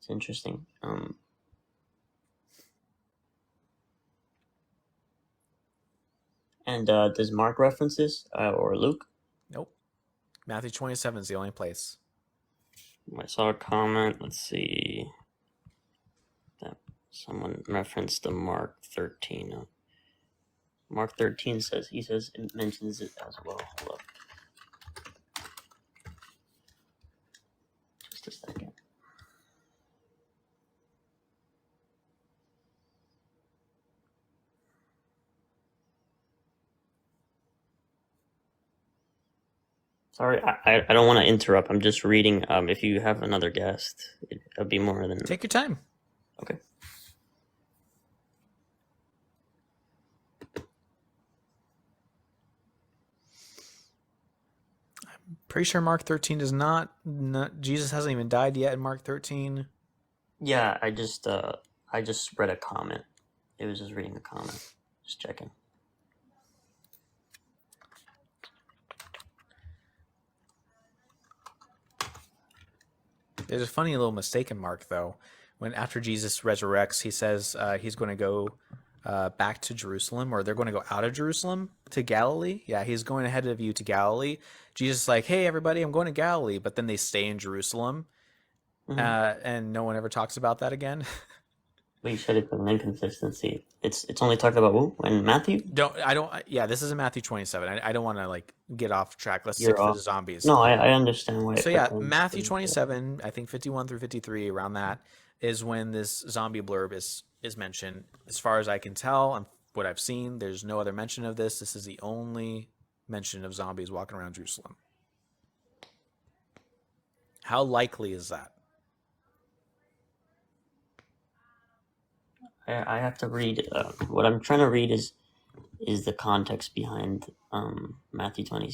It's interesting. And does Mark reference this or Luke? Nope. Matthew 27 is the only place. I saw a comment. Let's see. That someone referenced the Mark 13. Mark 13 says it mentions it as well. Hold up. Just a second. Sorry, I don't want to interrupt. I'm just reading. If you have another guest, it'll be more than. Take your time. Okay. Pretty sure Mark 13 does not Jesus hasn't even died yet in Mark 13. Yeah, I just read a comment. It was just reading a comment. Just checking. There's a funny little mistake in Mark, though. When after Jesus resurrects, he says he's going to go back to Jerusalem, or they're going to go out of Jerusalem to Galilee. Yeah, he's going ahead of you to Galilee. Jesus is like, hey, everybody, I'm going to Galilee. But then they stay in Jerusalem, and no one ever talks about that again. But you said it's an inconsistency. It's only talked about who? In Matthew? Yeah, this is in Matthew 27. I don't want to get off track. Let's stick You're to off. the zombies. No, I understand why. So yeah, Matthew 27, I think 51 through 53, around that is when this zombie blurb is mentioned. As far as I can tell, and what I've seen, there's no other mention of this. This is the only mention of zombies walking around Jerusalem. How likely is that? I have to read. What I'm trying to read is the context behind Matthew 20.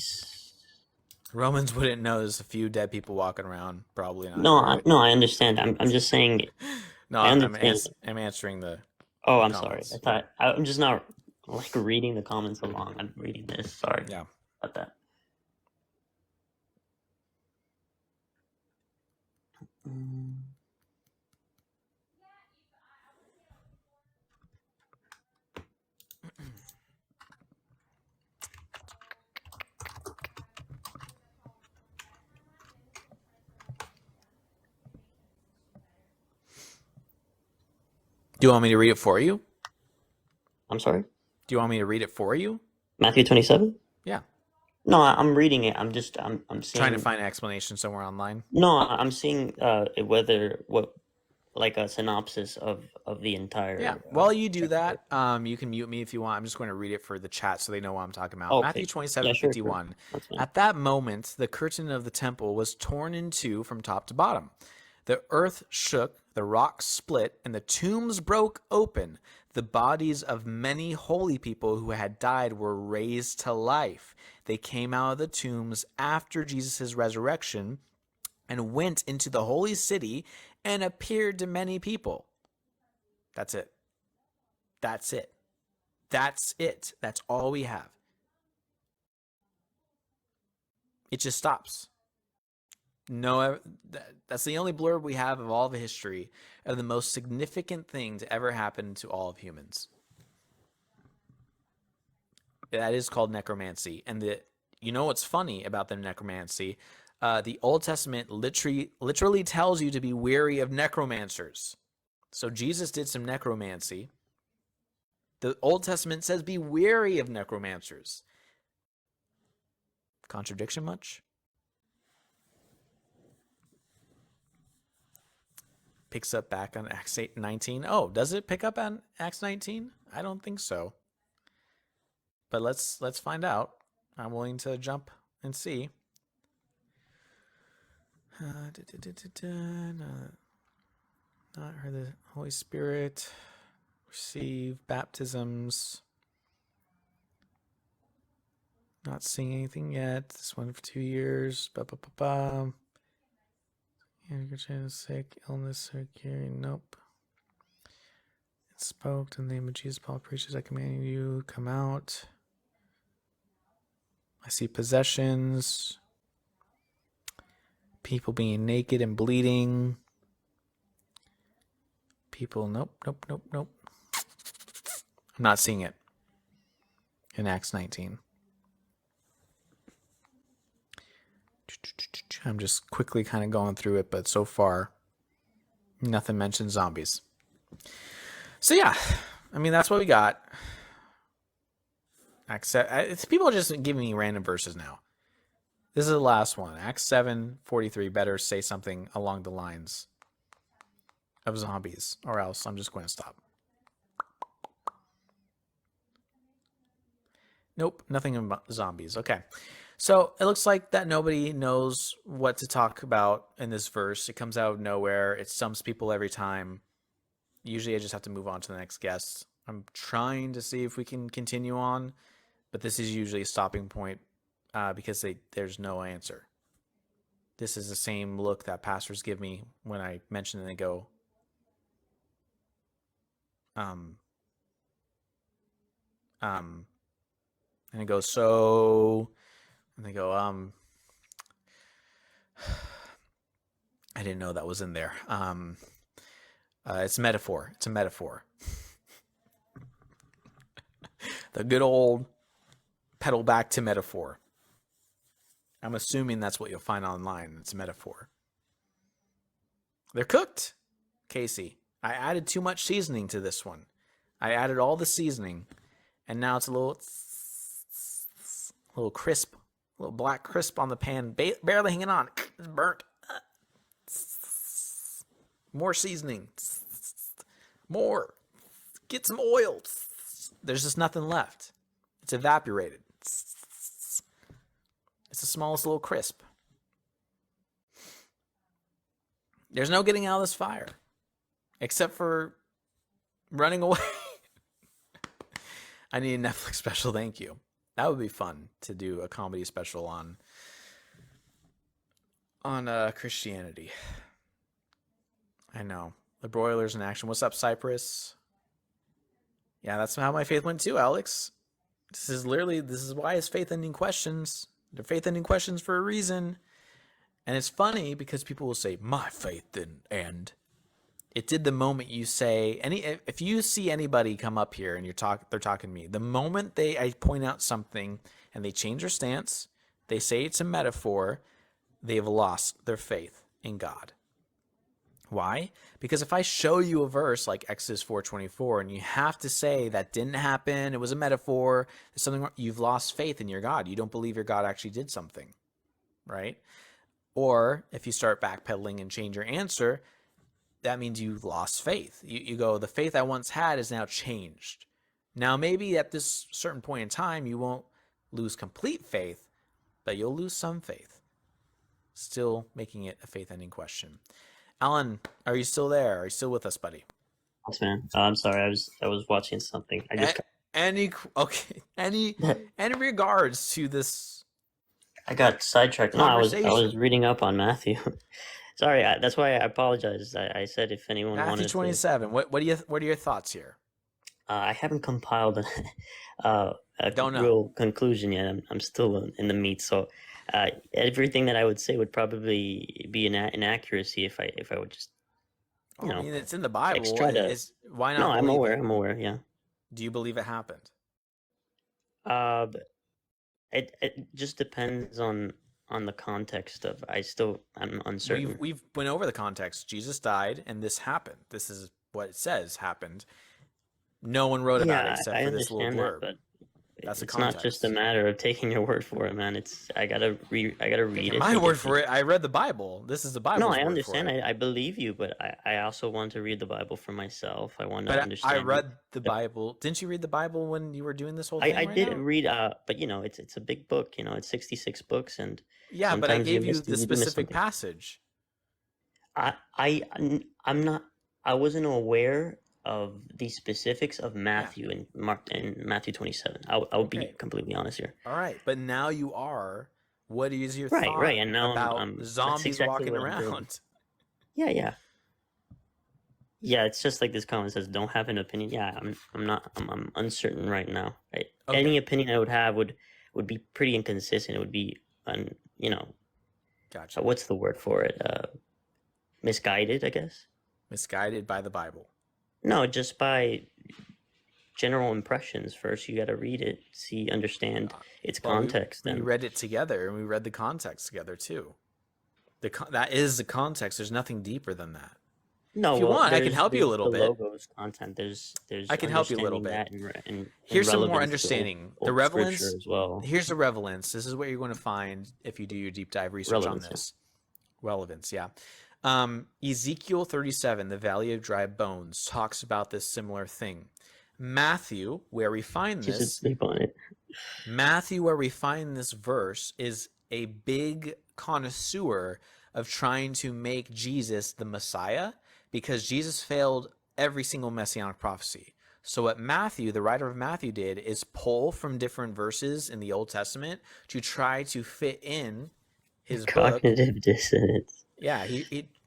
Romans wouldn't know there's a few dead people walking around. Probably not. No, Right? I understand. I'm just saying. No, I I'm understand. answering the Oh, I'm sorry. comments. I thought I'm just not reading the comments along. I'm reading this. Sorry. Yeah. About that. Do you want me to read it for you? I'm sorry. Do you want me to read it for you? Matthew 27. Yeah. No, I'm reading it. I'm seeing, trying to find an explanation somewhere online. No, I'm seeing like a synopsis of the entire. Yeah. While you do that, you can mute me if you want. I'm just going to read it for the chat so they know what I'm talking about. Okay. Matthew 27, Yeah, sure, 51. Sure. At that moment, the curtain of the temple was torn in two from top to bottom. The earth shook, the rocks split, and the tombs broke open. The bodies of many holy people who had died were raised to life. They came out of the tombs after Jesus' resurrection and went into the holy city and appeared to many people. That's it. That's it. That's it. That's all we have. It just stops. No, that's the only blurb we have of all the history of the most significant thing to ever happen to all of humans. That is called necromancy. And you know what's funny about the necromancy? The Old Testament literally tells you to be wary of necromancers. So Jesus did some necromancy. The Old Testament says be wary of necromancers. Contradiction much? Picks up back on Acts 19. Oh, does it pick up on Acts 19? I don't think so. But let's find out. I'm willing to jump and see. Not heard the Holy Spirit. Receive baptisms. Not seeing anything yet. This one for 2 years. Sick, illness, or curing. Nope. It spoke in the name of Jesus. Paul preaches, I command you, come out. I see possessions. People being naked and bleeding. people. Nope. I'm not seeing it in Acts 19. I'm just quickly kind of going through it, but so far, nothing mentions zombies. So yeah, I mean, that's what we got. People are just giving me random verses now. This is the last one. Acts 7:43 better say something along the lines of zombies, or else I'm just going to stop. Nope, nothing about zombies. Okay. So it looks like that nobody knows what to talk about in this verse. It comes out of nowhere. It stumps people every time. Usually I just have to move on to the next guest. I'm trying to see if we can continue on, but this is usually a stopping point because there's no answer. This is the same look that pastors give me when I mention it and they go, and it goes, so, and they go, I didn't know that was in there. It's a metaphor. It's a metaphor. The good old pedal back to metaphor. I'm assuming that's what you'll find online. It's a metaphor. They're cooked, Casey. I added too much seasoning to this one. I added all the seasoning, and now it's a little crisp, a little black crisp on the pan, barely hanging on. It's burnt. More seasoning. More. Get some oil. There's just nothing left. It's evaporated. It's the smallest little crisp. There's no getting out of this fire. Except for running away. I need a Netflix special, thank you. That would be fun to do a comedy special on Christianity. I know. The broilers in action. What's up, Cypress? Yeah, that's how my faith went too, Alex. This is why it's faith-ending questions. They're faith-ending questions for a reason. And it's funny because people will say, my faith didn't end. It did the moment you say, if you see anybody come up here and they're talking to me, the moment I point out something and they change their stance, they say it's a metaphor, they've lost their faith in God. Why? Because if I show you a verse like Exodus 4:24 and you have to say that didn't happen, it was a metaphor, there's something wrong, you've lost faith in your God. You don't believe your God actually did something, right? Or if you start backpedaling and change your answer, that means you've lost faith. You go, the faith I once had is now changed. Now, maybe at this certain point in time, you won't lose complete faith, but you'll lose some faith. Still making it a faith-ending question. Alan, are you still there? Are you still with us, buddy? Yes, man. I'm sorry. I was watching something. I just any regards to this. I got sidetracked. No, I was reading up on Matthew. Sorry, that's why I apologize. I said if anyone Matthew wanted 27. To... What are your thoughts here? I haven't compiled a real conclusion yet. I'm still in the meat, so everything that I would say would probably be an inaccuracy if I would just. I mean, it's in the Bible. Why not? No, I'm aware. Yeah. Do you believe it happened? It just depends on the context of. I'm uncertain. We've went over the context. Jesus died, and this happened. This is what it says happened. No one wrote about it except for this little blurb. But it's not just a matter of taking your word for it, man. I gotta read it. My word for it. I read the Bible. This is the Bible. No, I understand. I believe you, but I also want to read the Bible for myself. I want to understand. I read the Bible. Didn't you read the Bible when you were doing this whole thing? I did read. But it's a big book. It's 66 books, and yeah. But I gave you the specific passage. I'm not. I wasn't aware of the specifics of Matthew and Mark and Matthew 27. I'll be completely honest here. All right, but now you are. What is your thought and now about zombies walking around? Yeah. It's just like this comment says, don't have an opinion. Yeah, I'm uncertain right now. Any opinion I would have would be pretty inconsistent. It would be Gotcha. What's the word for it? Misguided, I guess. Misguided by the Bible. No, just by general impressions first. You got to read it, understand its Well, context. we Then read it together, and we read the context together too. That is the context. There's nothing deeper than that. no, If you well, want, I can help you a there's little the bit. logos content. I There's can help you a little understanding bit. that and Here's some more relevance to understanding. The old scripture relevance. as well. Here's the relevance. This is what you're going to find if you do your deep dive research on Relevance. Yeah. this. Relevance, yeah. Ezekiel 37, the Valley of Dry Bones, talks about this similar thing. Matthew, where we find Just this, sleep on it. Matthew, where we find this verse, is a big connoisseur of trying to make Jesus the Messiah because Jesus failed every single messianic prophecy. So what Matthew, the writer of Matthew, did is pull from different verses in the Old Testament to try to fit in his book. Cognitive dissonance. Yeah,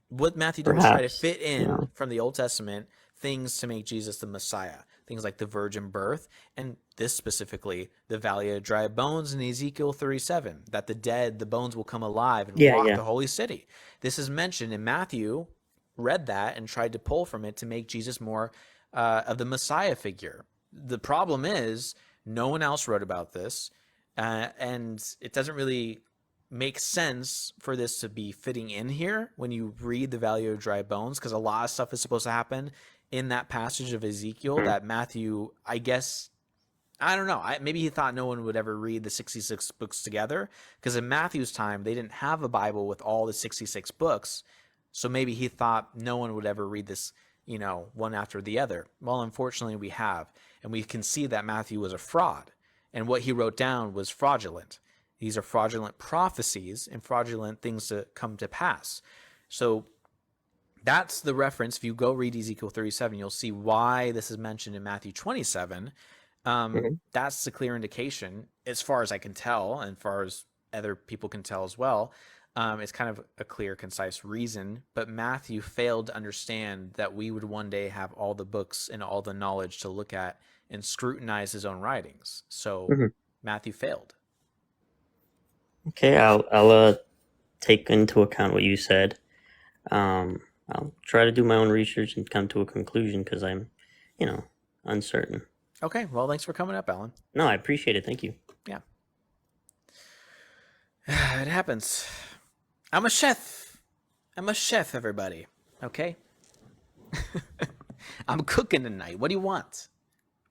what Matthew did was try to fit in no. from the Old Testament things to make Jesus the Messiah. Things like the virgin birth, and this specifically, the Valley of Dry Bones in Ezekiel 37, that the dead, the bones will come alive and walk the holy city. This is mentioned, and Matthew read that and tried to pull from it to make Jesus more of the Messiah figure. The problem is, no one else wrote about this, and it doesn't really make sense for this to be fitting in here when you read the Valley of Dry Bones, because a lot of stuff is supposed to happen in that passage of Ezekiel that Matthew, I guess, I don't know. Maybe he thought no one would ever read the 66 books together, because in Matthew's time, they didn't have a Bible with all the 66 books. So maybe he thought no one would ever read this, one after the other. Well, unfortunately, we have. And we can see that Matthew was a fraud. And what he wrote down was fraudulent. These are fraudulent prophecies and fraudulent things to come to pass. So that's the reference. If you go read Ezekiel 37, you'll see why this is mentioned in Matthew 27. That's the clear indication, as far as I can tell, and as far as other people can tell as well. It's kind of a clear, concise reason. But Matthew failed to understand that we would one day have all the books and all the knowledge to look at and scrutinize his own writings. So Matthew failed. Okay, I'll take into account what you said. I'll try to do my own research and come to a conclusion because I'm, uncertain. Okay, well, thanks for coming up, Alan. No, I appreciate it. Thank you. Yeah. It happens. I'm a chef, everybody. Okay? I'm cooking tonight. What do you want?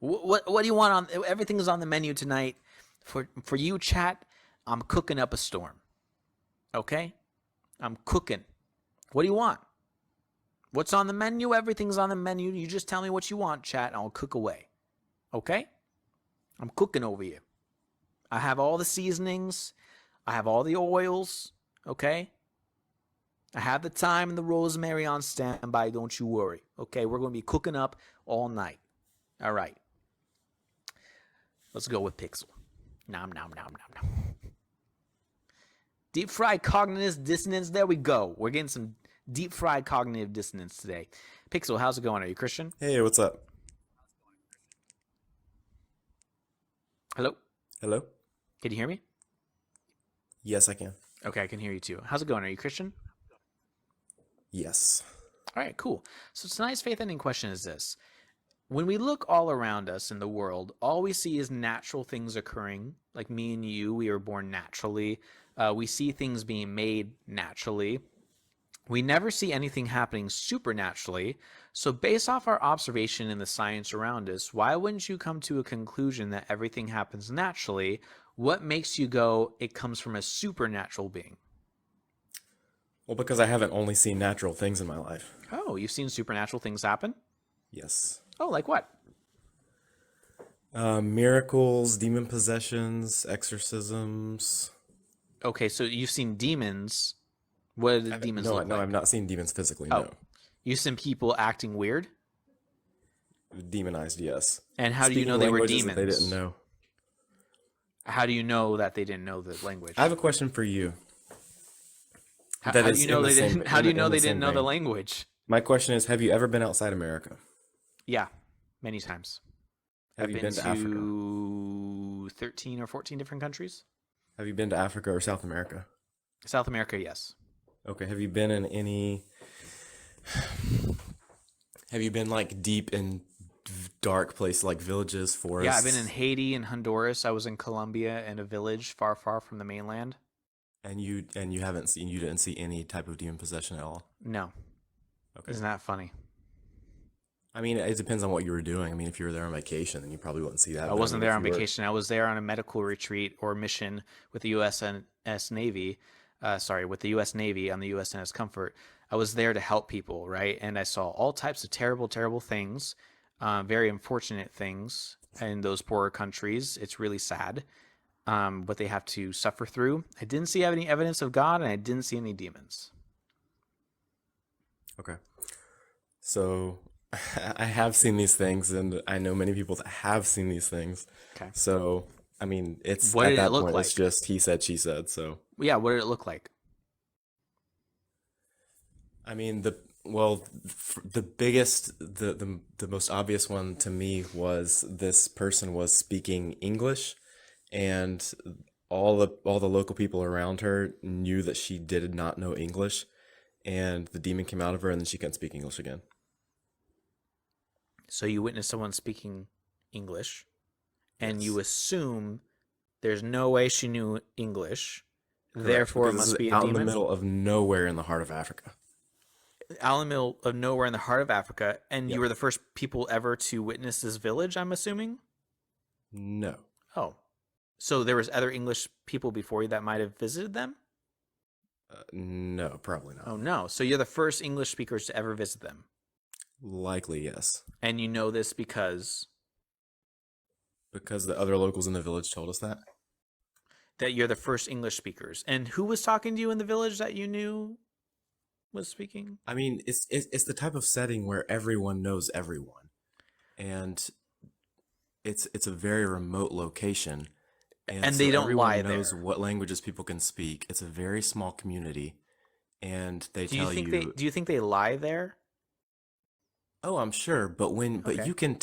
What do you want? Everything is on the menu tonight. For you, chat, I'm cooking up a storm. Okay? I'm cooking. What do you want? What's on the menu? Everything's on the menu. You just tell me what you want, chat, and I'll cook away. Okay? I'm cooking over you. I have all the seasonings. I have all the oils. Okay? I have the thyme and the rosemary on standby. Don't you worry. Okay? We're going to be cooking up all night. All right. Let's go with Pixel. Nom, nom, nom, nom, nom. Deep fried cognitive dissonance. There we go. We're getting some deep fried cognitive dissonance today. Pixel, how's it going? Are you Christian? Hey, what's up? Hello? Hello? Can you hear me? Yes, I can. Okay, I can hear you too. How's it going? Are you Christian? Yes. All right, cool. So tonight's faith ending question is this. When we look all around us in the world, all we see is natural things occurring. Like me and you, we were born naturally. We see things being made naturally. We never see anything happening supernaturally. So based off our observation in the science around us, why wouldn't you come to a conclusion that everything happens naturally? What makes you go, it comes from a supernatural being? Well, because I haven't only seen natural things in my life. Oh, you've seen supernatural things happen? Yes. Oh, like what? Miracles, demon possessions, exorcisms. Okay, so you've seen demons. What do the demons look No, like? I've not seen demons physically, Oh. no. You've seen people acting weird? Demonized, yes. And how do you Speaking know they were languages that demons? they didn't know. How do you know that they didn't know the language? I have a question for you. How that do is you know in the they same- didn't? How in do you the- know in they the same didn't know the vein. language? My question is, have you ever been outside America? Yeah, many times. Have I've you been been to Africa? to 13 or 14 different countries. Have you been to Africa or South America? South America, yes. Okay, have you been in any... Have you been like deep in dark places like villages, Yeah, I've been in forests, Haiti and Honduras. I was in Colombia in a village far, far from the mainland. and you didn't see any type of demon possession at all? No, Okay. isn't that funny? I mean, it depends on what you were doing. I mean, if you were there on vacation, then you probably wouldn't see that. I But I wasn't mean, there if on you were, vacation. I was there on a medical retreat or mission with the USNS Navy. With the U.S. Navy on the USNS Comfort. I was there to help people, right? And I saw all types of terrible, terrible things, very unfortunate things in those poorer countries. It's really sad what they have to suffer through. I didn't see any evidence of God, and I didn't see any demons. okay. So I have seen these things, and I know many people that have seen these things. Okay. So I mean, it's What at did it that look point, it's like? just he said, she said. So Yeah, what did it look like? I mean, the biggest, the most obvious one to me was this person was speaking English, and all the local people around her knew that she did not know English, and the demon came out of her, and then she couldn't speak English again. So you witnessed someone speaking English, and you Yes, assume there's no way she knew English, correct. therefore it Because this must is be a out in the demon. middle of nowhere in the heart of Africa. Out in the middle of nowhere in the heart of Africa, and you Yep. were the first people ever to witness this village, I'm assuming? No. Oh. So there was other English people before you that might have visited them? No, probably not. Oh no. So you're the first English speakers to ever visit them. Likely, yes. And you know this because Because the other locals in the village told us that. that you're the first English speakers. And who was talking to you in the village that you knew was speaking? I mean, it's the type of setting where everyone knows everyone, and it's a very remote location, and And so they don't everyone lie knows there. what languages people can speak. It's a very small community, and they Do you tell think you, they lie there? "Oh, I'm sure," but Okay. you can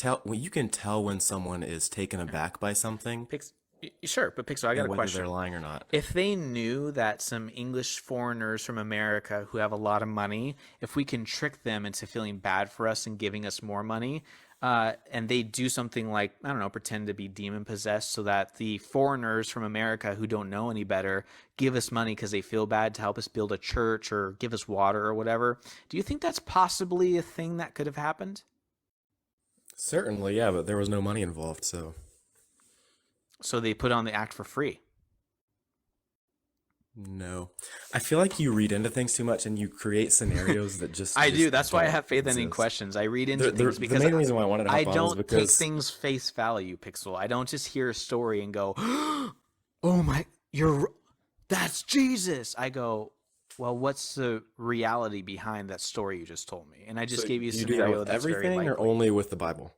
tell when someone is taken aback by something Sure, but Pixel, I got and a whether they're question. lying or not. If they knew that some English foreigners from America who have a lot of money, if we can trick them into feeling bad for us and giving us more money, and they do something like, I don't know, pretend to be demon possessed so that the foreigners from America who don't know any better give us money because they feel bad to help us build a church or give us water or whatever, do you think that's possibly a thing that could have happened? Certainly, yeah, but there was no money involved, so So they put on the act for free. no. I feel like you read into things too much and you create scenarios that just I do. just That's why I don't have faith in exist. questions. I read into The things the because main reason why I wanted to I hop on was don't take because things face value, Pixel. I don't just hear a story and go, "Oh my, you're that's Jesus." I go, "Well, what's the reality behind that story you just told me?" And I just so gave you a you do that scenario with that's very everything or likely. only with the Bible?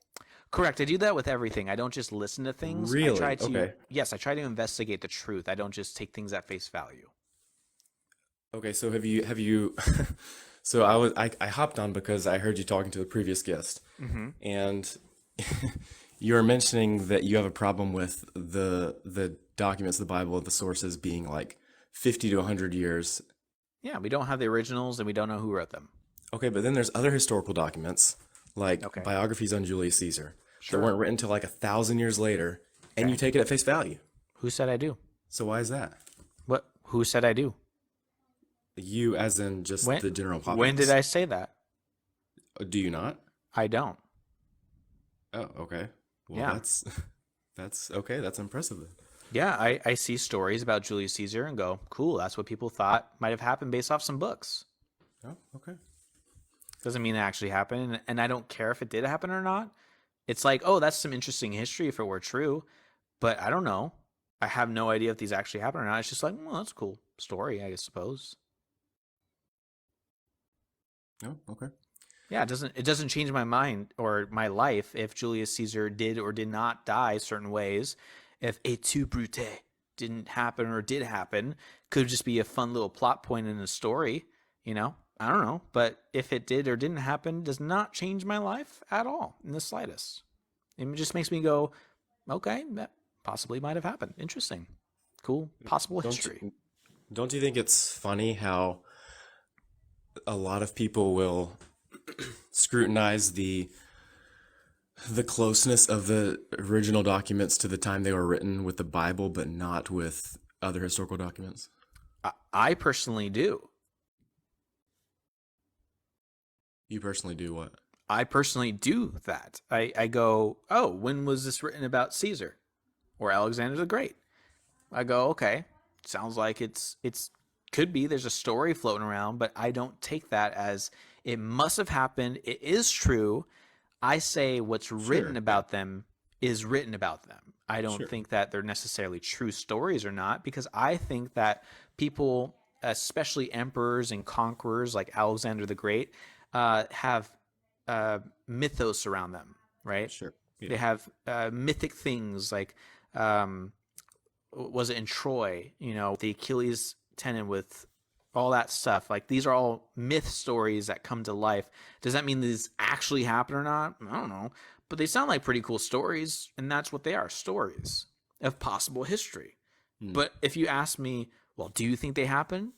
Correct. I do that with everything. I don't just listen to things. I try Really? to Okay. yes, I try to investigate the truth. I don't just take things at face value. Okay, so have you so I hopped on because I heard you talking to the previous guest Mm-hmm. and you were mentioning that you have a problem with the documents of the Bible, the sources being like 50 to 100 years. Yeah, we don't have the originals and we don't know who wrote them. Okay, but then there's other historical documents like Okay. biographies on Julius Caesar that Sure. weren't written till like 1,000 years later, and Okay. you take it at face value. Who said I do? So why is that? What? Who said I do? You, as in just When? the general When did populace. I say that? Do you not? I don't. Oh, okay. Well, Yeah. that's okay. That's impressive then. Yeah, I see stories about Julius Caesar and go, cool, that's what people thought might have happened based off some books. Oh, okay. Doesn't mean it actually happened. And I don't care if it did happen or not. It's like, oh, that's some interesting history if it were true. But I don't know. I have no idea if these actually happened or not. It's just like, well, that's a cool story, I suppose. Oh, okay. Yeah, it doesn't change my mind or my life if Julius Caesar did or did not die certain ways. If et tu Brute didn't happen or did happen, could just be a fun little plot point in a story, you know? I don't know, but if it did or didn't happen does not change my life at all in the slightest. It just makes me go, okay, that possibly might have happened. Interesting. Cool. Possible Don't history. you, don't you think it's funny how a lot of people will scrutinize the closeness of the original documents to the time they were written with the Bible, but not with other historical documents? I personally do. You personally do what? I personally do that. I go, oh, when was this written about Caesar or Alexander the Great? I go, okay, sounds like it's could be there's a story floating around, but I don't take that as it must have happened. It is true. I say what's written Sure. about them is written about them. I don't Sure. think that they're necessarily true stories or not, because I think that people, especially emperors and conquerors like Alexander the Great, have mythos around them, right? Sure. They Yeah. have mythic things like, was it in Troy? You know, the Achilles tendon with all that stuff. Like these are all myth stories that come to life. Does that mean these actually happen or not? I don't know, but they sound like pretty cool stories, and that's what they are, stories of possible history. Hmm. But if you ask me, well, do you think they happen?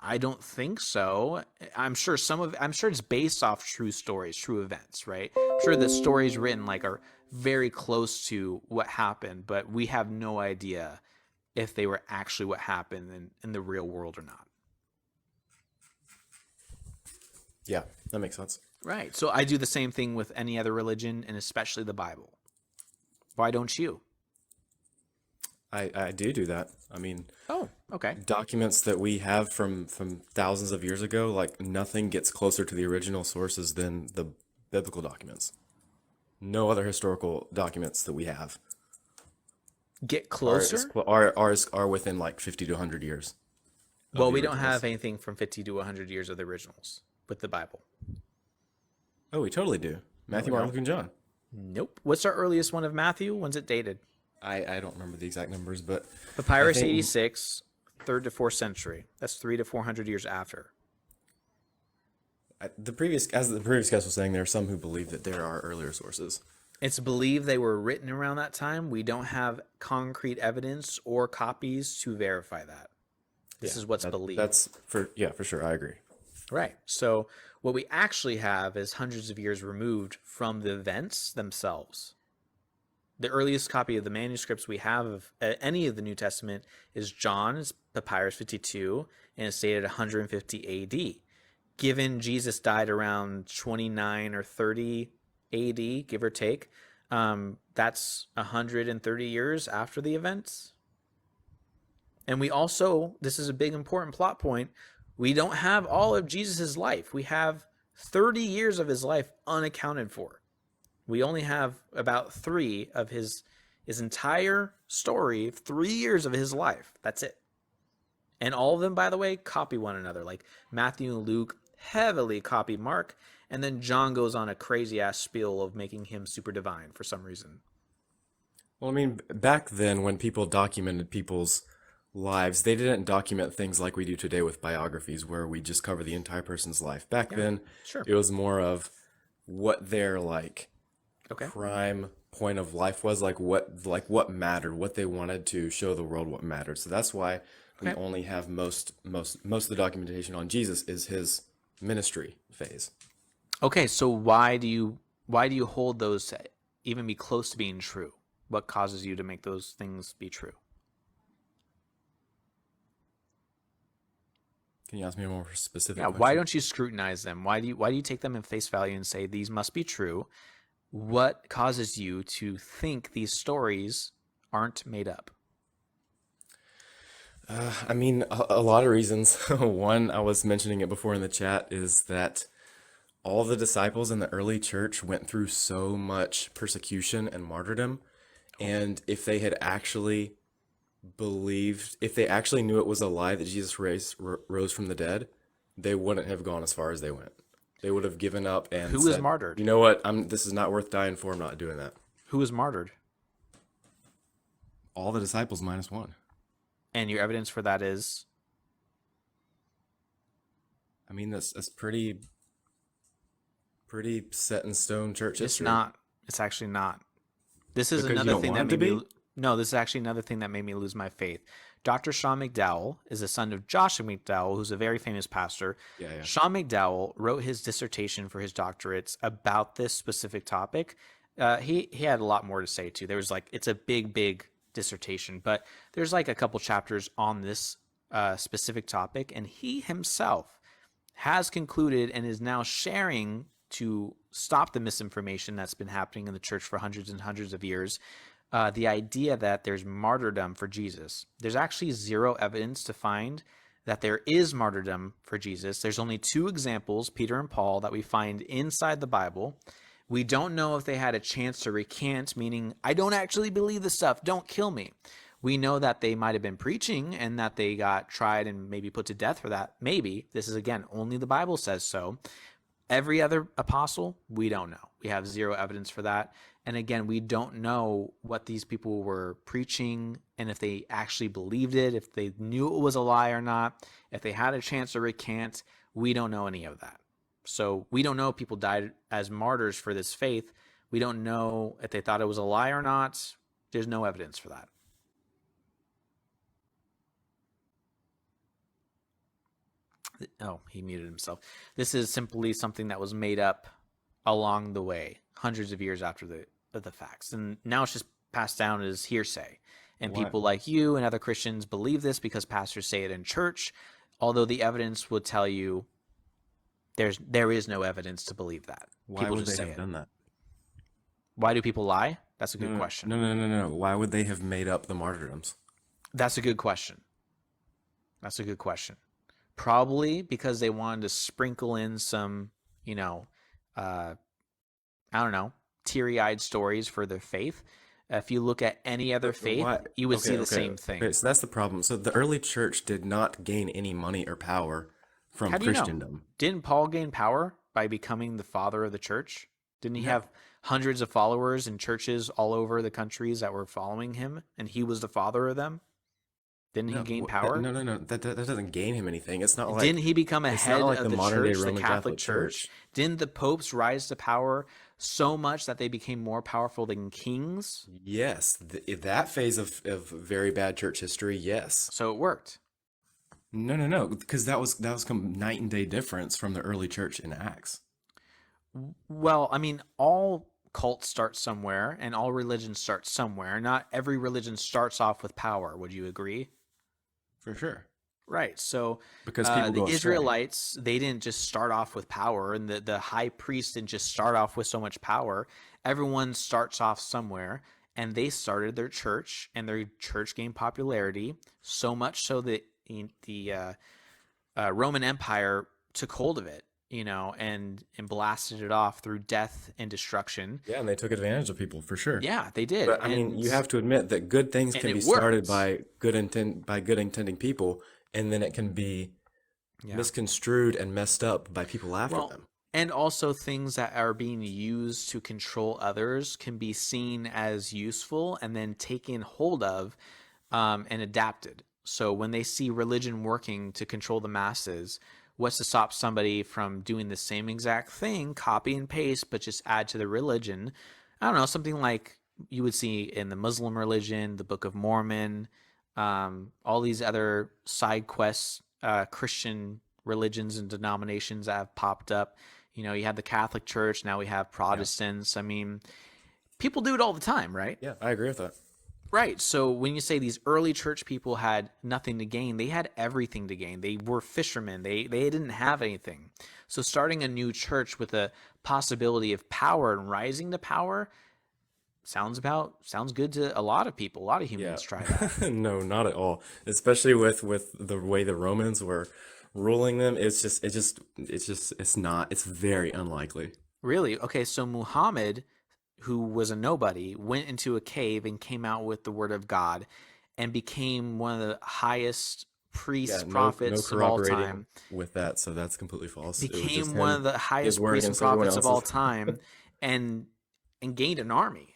I don't think so. I'm sure it's based off true stories, true events, right? I'm sure the stories written like are very close to what happened, but we have no idea if they were actually what happened in the real world or not. Yeah, that makes sense. Right. So I do the same thing with any other religion, and especially the Bible. Why don't you? I do that. I mean, Oh, okay. documents that we have from thousands of years ago, like nothing gets closer to the original sources than the biblical documents. No other historical documents that we have Get are closer? are within like 50 to 100 years of Well, the we don't originals. have anything from 50 to 100 years of the originals with the Bible. Oh, we totally do. Matthew, we Mark, don't. Luke, and John. Nope. What's our earliest one of Matthew? When's it dated? I don't remember the exact numbers, but Papyrus I think- 86, 3rd to 4th century. That's 300 to 400 years after. as the previous guest was saying, there are some who believe that there are earlier sources. It's believed they were written around that time. We don't have concrete evidence or copies to verify that. This is what's believed. That's for sure. I agree. Right. So what we actually have is hundreds of years removed from the events themselves. The earliest copy of the manuscripts we have of any of the New Testament is John's Papyrus 52, and it's dated 150 AD. Given Jesus died around 29 or 30 AD, give or take, that's 130 years after the events. And we also, this is a big important plot point, we don't have all of Jesus's life. We have 30 years of his life unaccounted for. We only have about 3 of his entire story, 3 years of his life. That's it. And all of them, by the way, copy one another. Like Matthew and Luke heavily copy Mark, and then John goes on a crazy ass spiel of making him super divine for some reason. Well, I mean, back then when people documented people's lives, they didn't document things like we do today with biographies, where we just cover the entire person's life. Back then, Sure. it was more of what their Okay. prime point of life was, like what mattered, what they wanted to show the world what mattered. So that's why we Okay. only have most of the documentation on Jesus is his ministry phase. Okay, so why do you hold those to even be close to being true? What causes you to make those things be true? Can you ask me a more specific Yeah, question? why don't you scrutinize them? Why do you take them in face value and say these must be true? What causes you to think these stories aren't made up? I mean, a lot of reasons. One, I was mentioning it before in the chat, is that all the disciples in the early church went through so much persecution and martyrdom. And if they had actually believed, if they actually knew it was a lie that Jesus rose from the dead, they wouldn't have gone as far as they went. They would have given up and Who was said, martyred? You know what? This is not worth dying for. I'm not doing that. Who was martyred? All the disciples minus one. And your evidence for that is? I mean, that's pretty set in stone church It's history. not. It's actually not. This is Because you another don't thing want that it made to me. be? No, this is actually another thing that made me lose my faith. Dr. Sean McDowell is the son of Joshua McDowell, who's a very famous pastor. Yeah. Sean McDowell wrote his dissertation for his doctorates about this specific topic. He had a lot more to say too. There was like, it's a big dissertation, but there's like a couple chapters on this specific topic, and he himself has concluded and is now sharing to stop the misinformation that's been happening in the church for hundreds and hundreds of years. The idea that there's martyrdom for Jesus. There's actually zero evidence to find that there is martyrdom for Jesus. There's only two examples, Peter and Paul, that we find inside the Bible. We don't know if they had a chance to recant, meaning, I don't actually believe this stuff, don't kill me. We know that they might have been preaching and that they got tried and maybe put to death for that. Maybe. This is, again, only the Bible says so. Every other apostle, we don't know. We have zero evidence for that. And again, we don't know what these people were preaching and if they actually believed it, if they knew it was a lie or not, if they had a chance to recant. We don't know any of that. So we don't know if people died as martyrs for this faith. We don't know if they thought it was a lie or not. There's no evidence for that. Oh, he muted himself. This is simply something that was made up along the way, hundreds of years after the facts. And now it's just passed down as hearsay. And Why? people like you and other Christians believe this because pastors say it in church, although the evidence would tell you there is no evidence to believe that. Why People would just they say have it. done that? Why do people lie? That's a good No, question. No. Why would they have made up the martyrdoms? That's a good question. That's a good question. Probably because they wanted to sprinkle in some, I don't know, teary-eyed stories for their faith. If you look at any other faith, Why- you would okay, see the okay, same thing. Okay, so that's the problem. So the early church did not gain any money or power from How do you know? Christendom. Didn't Paul gain power by becoming the father of the church? Didn't he No. have hundreds of followers in churches all over the countries that were following him, and he was the father of them? Didn't he gain power? No. That doesn't gain him anything. It's not like Didn't he become a it's head not like of the the modern day church, the Roman Catholic Church? Didn't the popes rise to power so much that they became more powerful than kings? Yes, that phase of very bad church history. Yes. So it worked. No, because that was night and day difference from the early church in Acts. Well, I mean, all cults start somewhere and all religions start somewhere. Not every religion starts off with power. Would you agree? For sure. Right. So Because people the go astray. Israelites, they didn't just start off with power, and the high priest didn't just start off with so much power. Everyone starts off somewhere, and they started their church, and their church gained popularity, so much so that the Roman Empire took hold of it, and blasted it off through death and destruction. Yeah, and they took advantage of people for sure. Yeah, they did. But I mean, you have to admit that good things and can be it started worked. by good intending people, and then it can be misconstrued and messed up by people after Well, them. and also things that are being used to control others can be seen as useful and then taken hold of and adapted. So when they see religion working to control the masses, what's to stop somebody from doing the same exact thing, copy and paste, but just add to the religion? I don't know, something like you would see in the Muslim religion, the Book of Mormon, all these other side quests, Christian religions and denominations that have popped up. You have the Catholic Church, now we have Protestants. I mean, people do it all the time, right? Yeah, I agree with that. Right. So when you say these early church people had nothing to gain, they had everything to gain. They were fishermen. They didn't have anything. So starting a new church with a possibility of power and rising to power sounds good to a lot of people. A lot of humans try that. No, not at all. Especially with the way the Romans were ruling them. It's very unlikely. Really? Okay, so Muhammad, who was a nobody, went into a cave and came out with the word of God and became one of the highest priests, prophets of all time. With that, so that's completely false. It was Became just one him, of the highest his word priests and against everyone prophets of all else's. time and gained an army,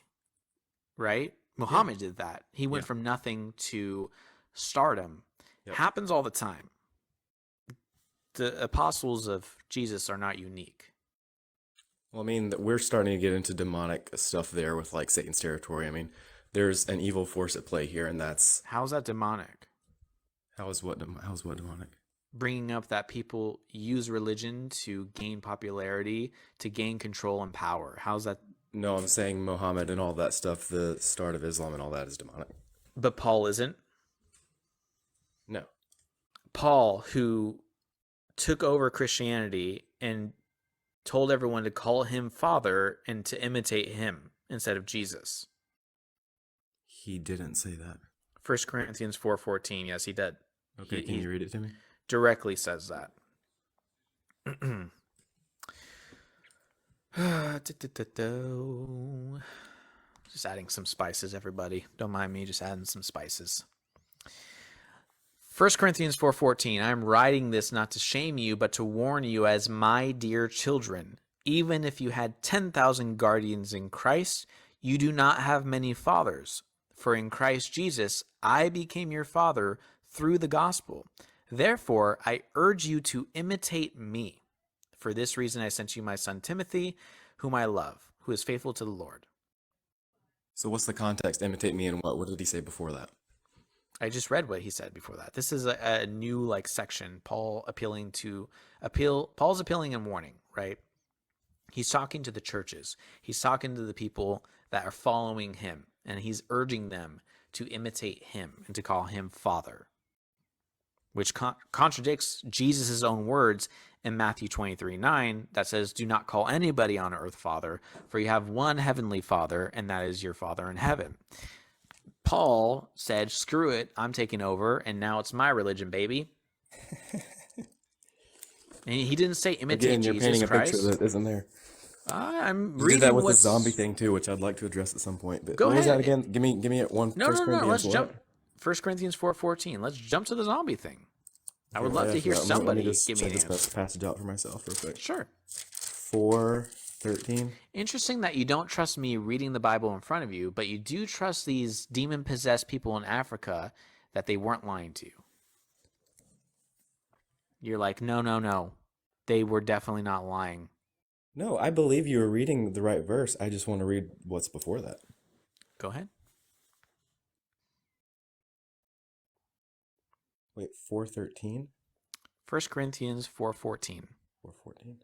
right? Muhammad did that. He went Yeah. from nothing to stardom. Yep. Happens all the time. The apostles of Jesus are not unique. Well, I mean, we're starting to get into demonic stuff there with like Satan's territory. I mean, there's an evil force at play here, and that's How's that demonic? How is what demonic? Bringing up that people use religion to gain popularity, to gain control and power. How's that? No, I'm saying Muhammad and all that stuff, the start of Islam and all that is demonic. But Paul isn't. No. Paul, who took over Christianity and told everyone to call him Father and to imitate him instead of Jesus. He didn't say that. 1 Corinthians 4:14. Yes, he did. Okay, can you read it to me? Directly says that. Just adding some spices, everybody. Don't mind me, just adding some spices. 1 Corinthians 4:14. I am writing this not to shame you, but to warn you as my dear children. Even if you had 10,000 guardians in Christ, you do not have many fathers. For in Christ Jesus, I became your father through the gospel. Therefore, I urge you to imitate me. For this reason, I sent you my son Timothy, whom I love, who is faithful to the Lord. So what's the context? Imitate me and what? What did he say before that? I just read what he said before that. This is a new section. Paul's appealing and warning, right? He's talking to the churches. He's talking to the people that are following him, and he's urging them to imitate him and to call him Father, which contradicts Jesus' own words in Matthew 23:9 that says, do not call anybody on earth Father, for you have one heavenly Father, and that is your Father in heaven. Paul said, screw it, I'm taking over, and now it's my religion, baby. And he didn't say imitate Again, you're Jesus painting a Christ. picture that isn't there. I'm You reading did that with the what's... zombie thing too, which I'd like to address at some point. But Go what was ahead. that again? Give me it one. No, First Corinthians let's what? jump. 1 Corinthians 4:14. Let's jump to the zombie thing. I would Okay, love to hear let me somebody just give me check an this answer. passage out for myself real quick. Sure. 4:13. Interesting that you don't trust me reading the Bible in front of you, but you do trust these demon-possessed people in Africa that they weren't lying to you. You're like, no. They were definitely not lying. No, I believe you were reading the right verse. I just want to read what's before that. Go ahead. Wait, 4:13? 1 Corinthians 4:14. 4:14.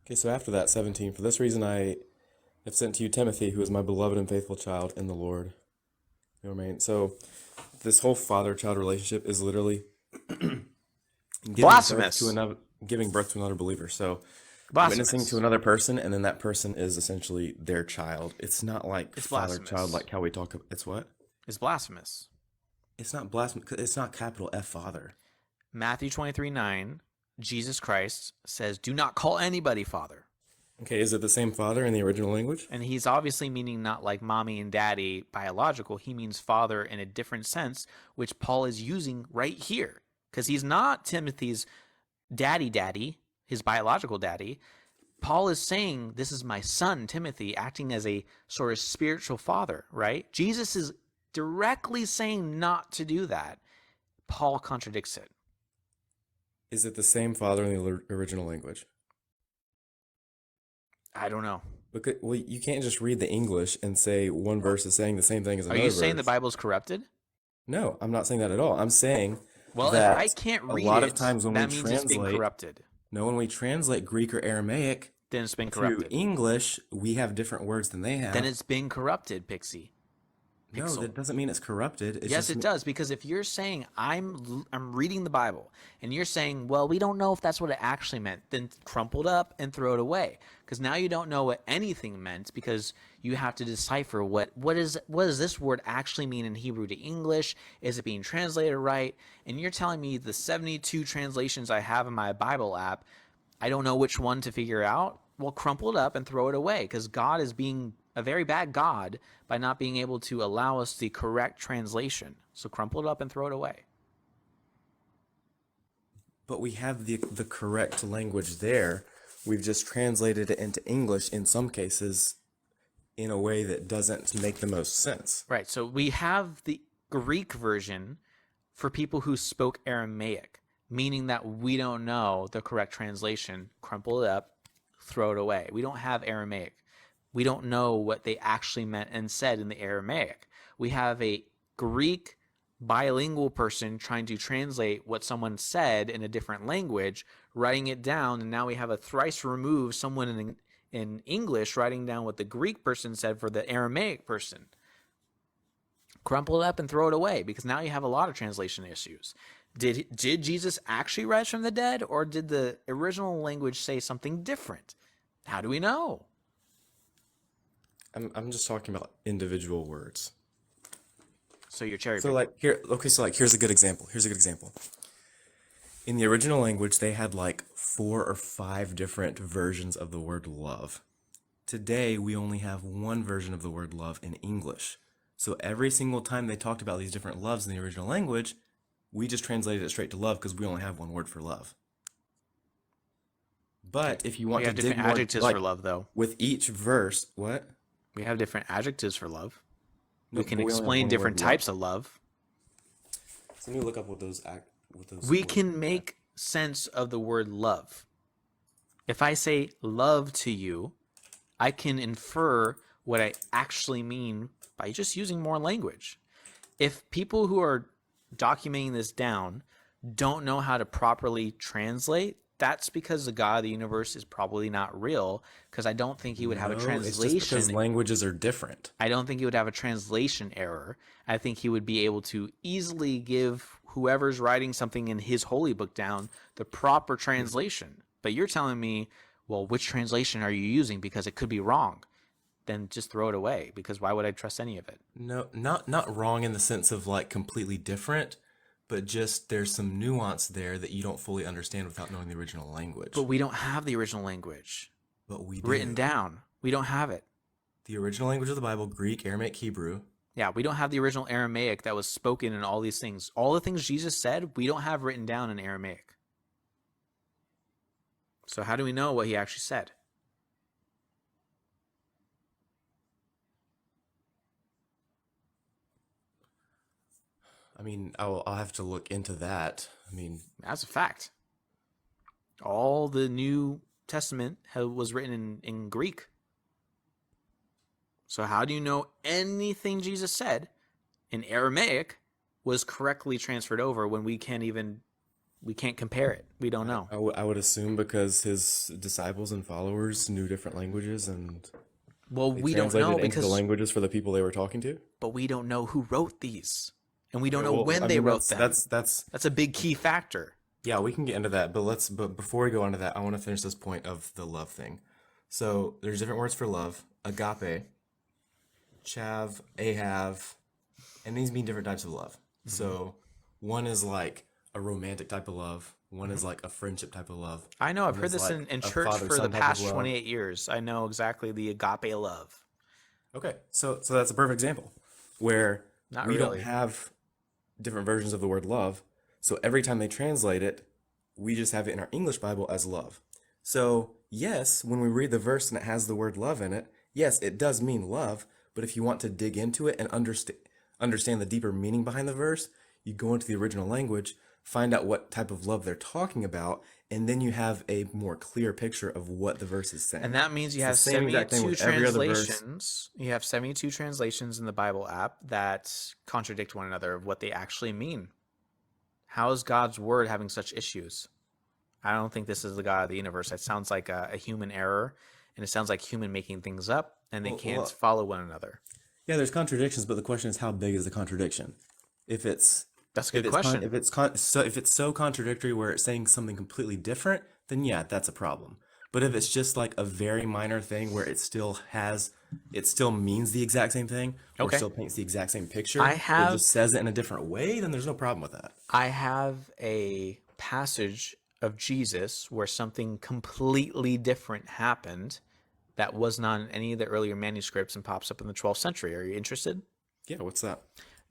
Okay, so after that, 17. For this reason I have sent to you Timothy, who is my beloved and faithful child in the Lord. You know what I mean? So this whole father-child relationship is literally Blasphemous. Giving birth to another believer. So Blasphemous. witnessing to another person, and then that person is essentially their child. It's not like It's father-child, blasphemous. like how we talk. It's what? It's blasphemous. It's not blasphemous. It's not capital F Father. Matthew 23:9, Jesus Christ says, do not call anybody Father. Okay, is it the same father in the original language? And he's obviously meaning not like mommy and daddy biological. He means father in a different sense, which Paul is using right here. Because he's not Timothy's daddy, his biological daddy. Paul is saying, this is my son, Timothy, acting as a sort of spiritual father, right? Jesus is directly saying not to do that. Paul contradicts it. Is it the same father in the original language? I don't know. Because, well, you can't just read the English and say one verse is saying the same thing as Are another you saying the verse. Bible's corrupted? No, I'm not saying that at all. I'm saying Well, that if I can't read a lot it, of times when that we means it's being translate, corrupted. no, when we translate Greek or Aramaic Then it's been to corrupted. English, we have different words than they have. Then it's been corrupted, Pixie. No, Pixel. that doesn't mean it's corrupted. It's Yes, just it does, because if you're saying I'm reading the Bible and you're saying, well, we don't know if that's what it actually meant, then crumple it up and throw it away, because now you don't know what anything meant, because you have to decipher what does this word actually mean in Hebrew to English? Is it being translated right? And you're telling me the 72 translations I have in my Bible app, I don't know which one to figure out? Well, crumple it up and throw it away, because God is being a very bad God by not being able to allow us the correct translation. So crumple it up and throw it away. But we have the correct language there. We've just translated it into English in some cases in a way that doesn't make the most sense. Right. So we have the Greek version for people who spoke Aramaic, meaning that we don't know the correct translation, crumple it up, throw it away. We don't have Aramaic. We don't know what they actually meant and said in the Aramaic. We have a Greek bilingual person trying to translate what someone said in a different language, writing it down, and now we have a thrice removed someone in English writing down what the Greek person said for the Aramaic person. Crumple it up and throw it away, because now you have a lot of translation issues. Did Jesus actually rise from the dead, or did the original language say something different? How do we know? I'm just talking about individual words. So you're cherry So picking. here's a good example. In the original language, they had like 4 or 5 different versions of the word love. Today, we only have one version of the word love in English. So every single time they talked about these different loves in the original language, we just translated it straight to love because we only have one word for love. But if you want We to have dig different more, adjectives like for love, though. with each verse, what? We have different adjectives for love. No, We can but we only have explain one different word love. types of love. So let me look up what those We words can are. make sense of the word love. If I say love to you, I can infer what I actually mean by just using more language. If people who are documenting this down don't know how to properly translate, that's because the God of the universe is probably not real, because I don't think he would have a No, it's just because translation. languages are different. I don't think he would have a translation error. I think he would be able to easily give whoever's writing something in his holy book down the proper translation. But you're telling me, well, which translation are you using? Because it could be wrong. Then just throw it away, because why would I trust any of it? No, not wrong in the sense of like completely different, but just there's some nuance there that you don't fully understand without knowing the original language. But we don't have the original language But we do. written down. We don't have it. The original language of the Bible, Greek, Aramaic, Hebrew. Yeah, we don't have the original Aramaic that was spoken in all these things. All the things Jesus said, we don't have written down in Aramaic. So how do we know what he actually said? I mean, I'll have to look into that. I mean, That's a fact. All the New Testament was written in Greek. So how do you know anything Jesus said in Aramaic was correctly transferred over when we can't compare it? We don't know. I would assume because his disciples and followers knew different languages and Well, they we don't translated know it into the because, languages for the people they were talking to. but we don't know who wrote these, and we don't Yeah, know well, when I they mean, wrote them. That's a big key factor. yeah, we can get into that, but before we go into that, I want to finish this point of the love thing. So there's different words for love: agape, chav, ahav, and these mean different types of love. So one is like a romantic type of love. One is like a friendship type of love. I know. I've One heard is this like in a church for the father-son type of past love. 28 years. I know exactly the agape love. Okay, so that's a perfect example where Not we don't really. have different versions of the word love. So every time they translate it, we just have it in our English Bible as love. So yes, when we read the verse and it has the word love in it, yes, it does mean love. But if you want to dig into it and understand the deeper meaning behind the verse, you go into the original language, find out what type of love they're talking about, and then you have a more clear picture of what the verse is saying. And that means you It's have the same exact thing 72 with every other verse. translations. You have 72 translations in the Bible app that contradict one another of what they actually mean. How is God's word having such issues? I don't think this is the God of the universe. It sounds like a human error, and it sounds like human making things up, and they can't follow one another. Yeah, there's contradictions, but the question is how big is the contradiction? If it's That's a good question. if it's so contradictory where it's saying something completely different, then yeah, that's a problem. But if it's just like a very minor thing where it still means the exact same thing, or Okay. still paints the exact same picture, I it have- just says it in a different way, then there's no problem with that. I have a passage of Jesus where something completely different happened that was not in any of the earlier manuscripts and pops up in the 12th century. Are you interested? Yeah, what's that?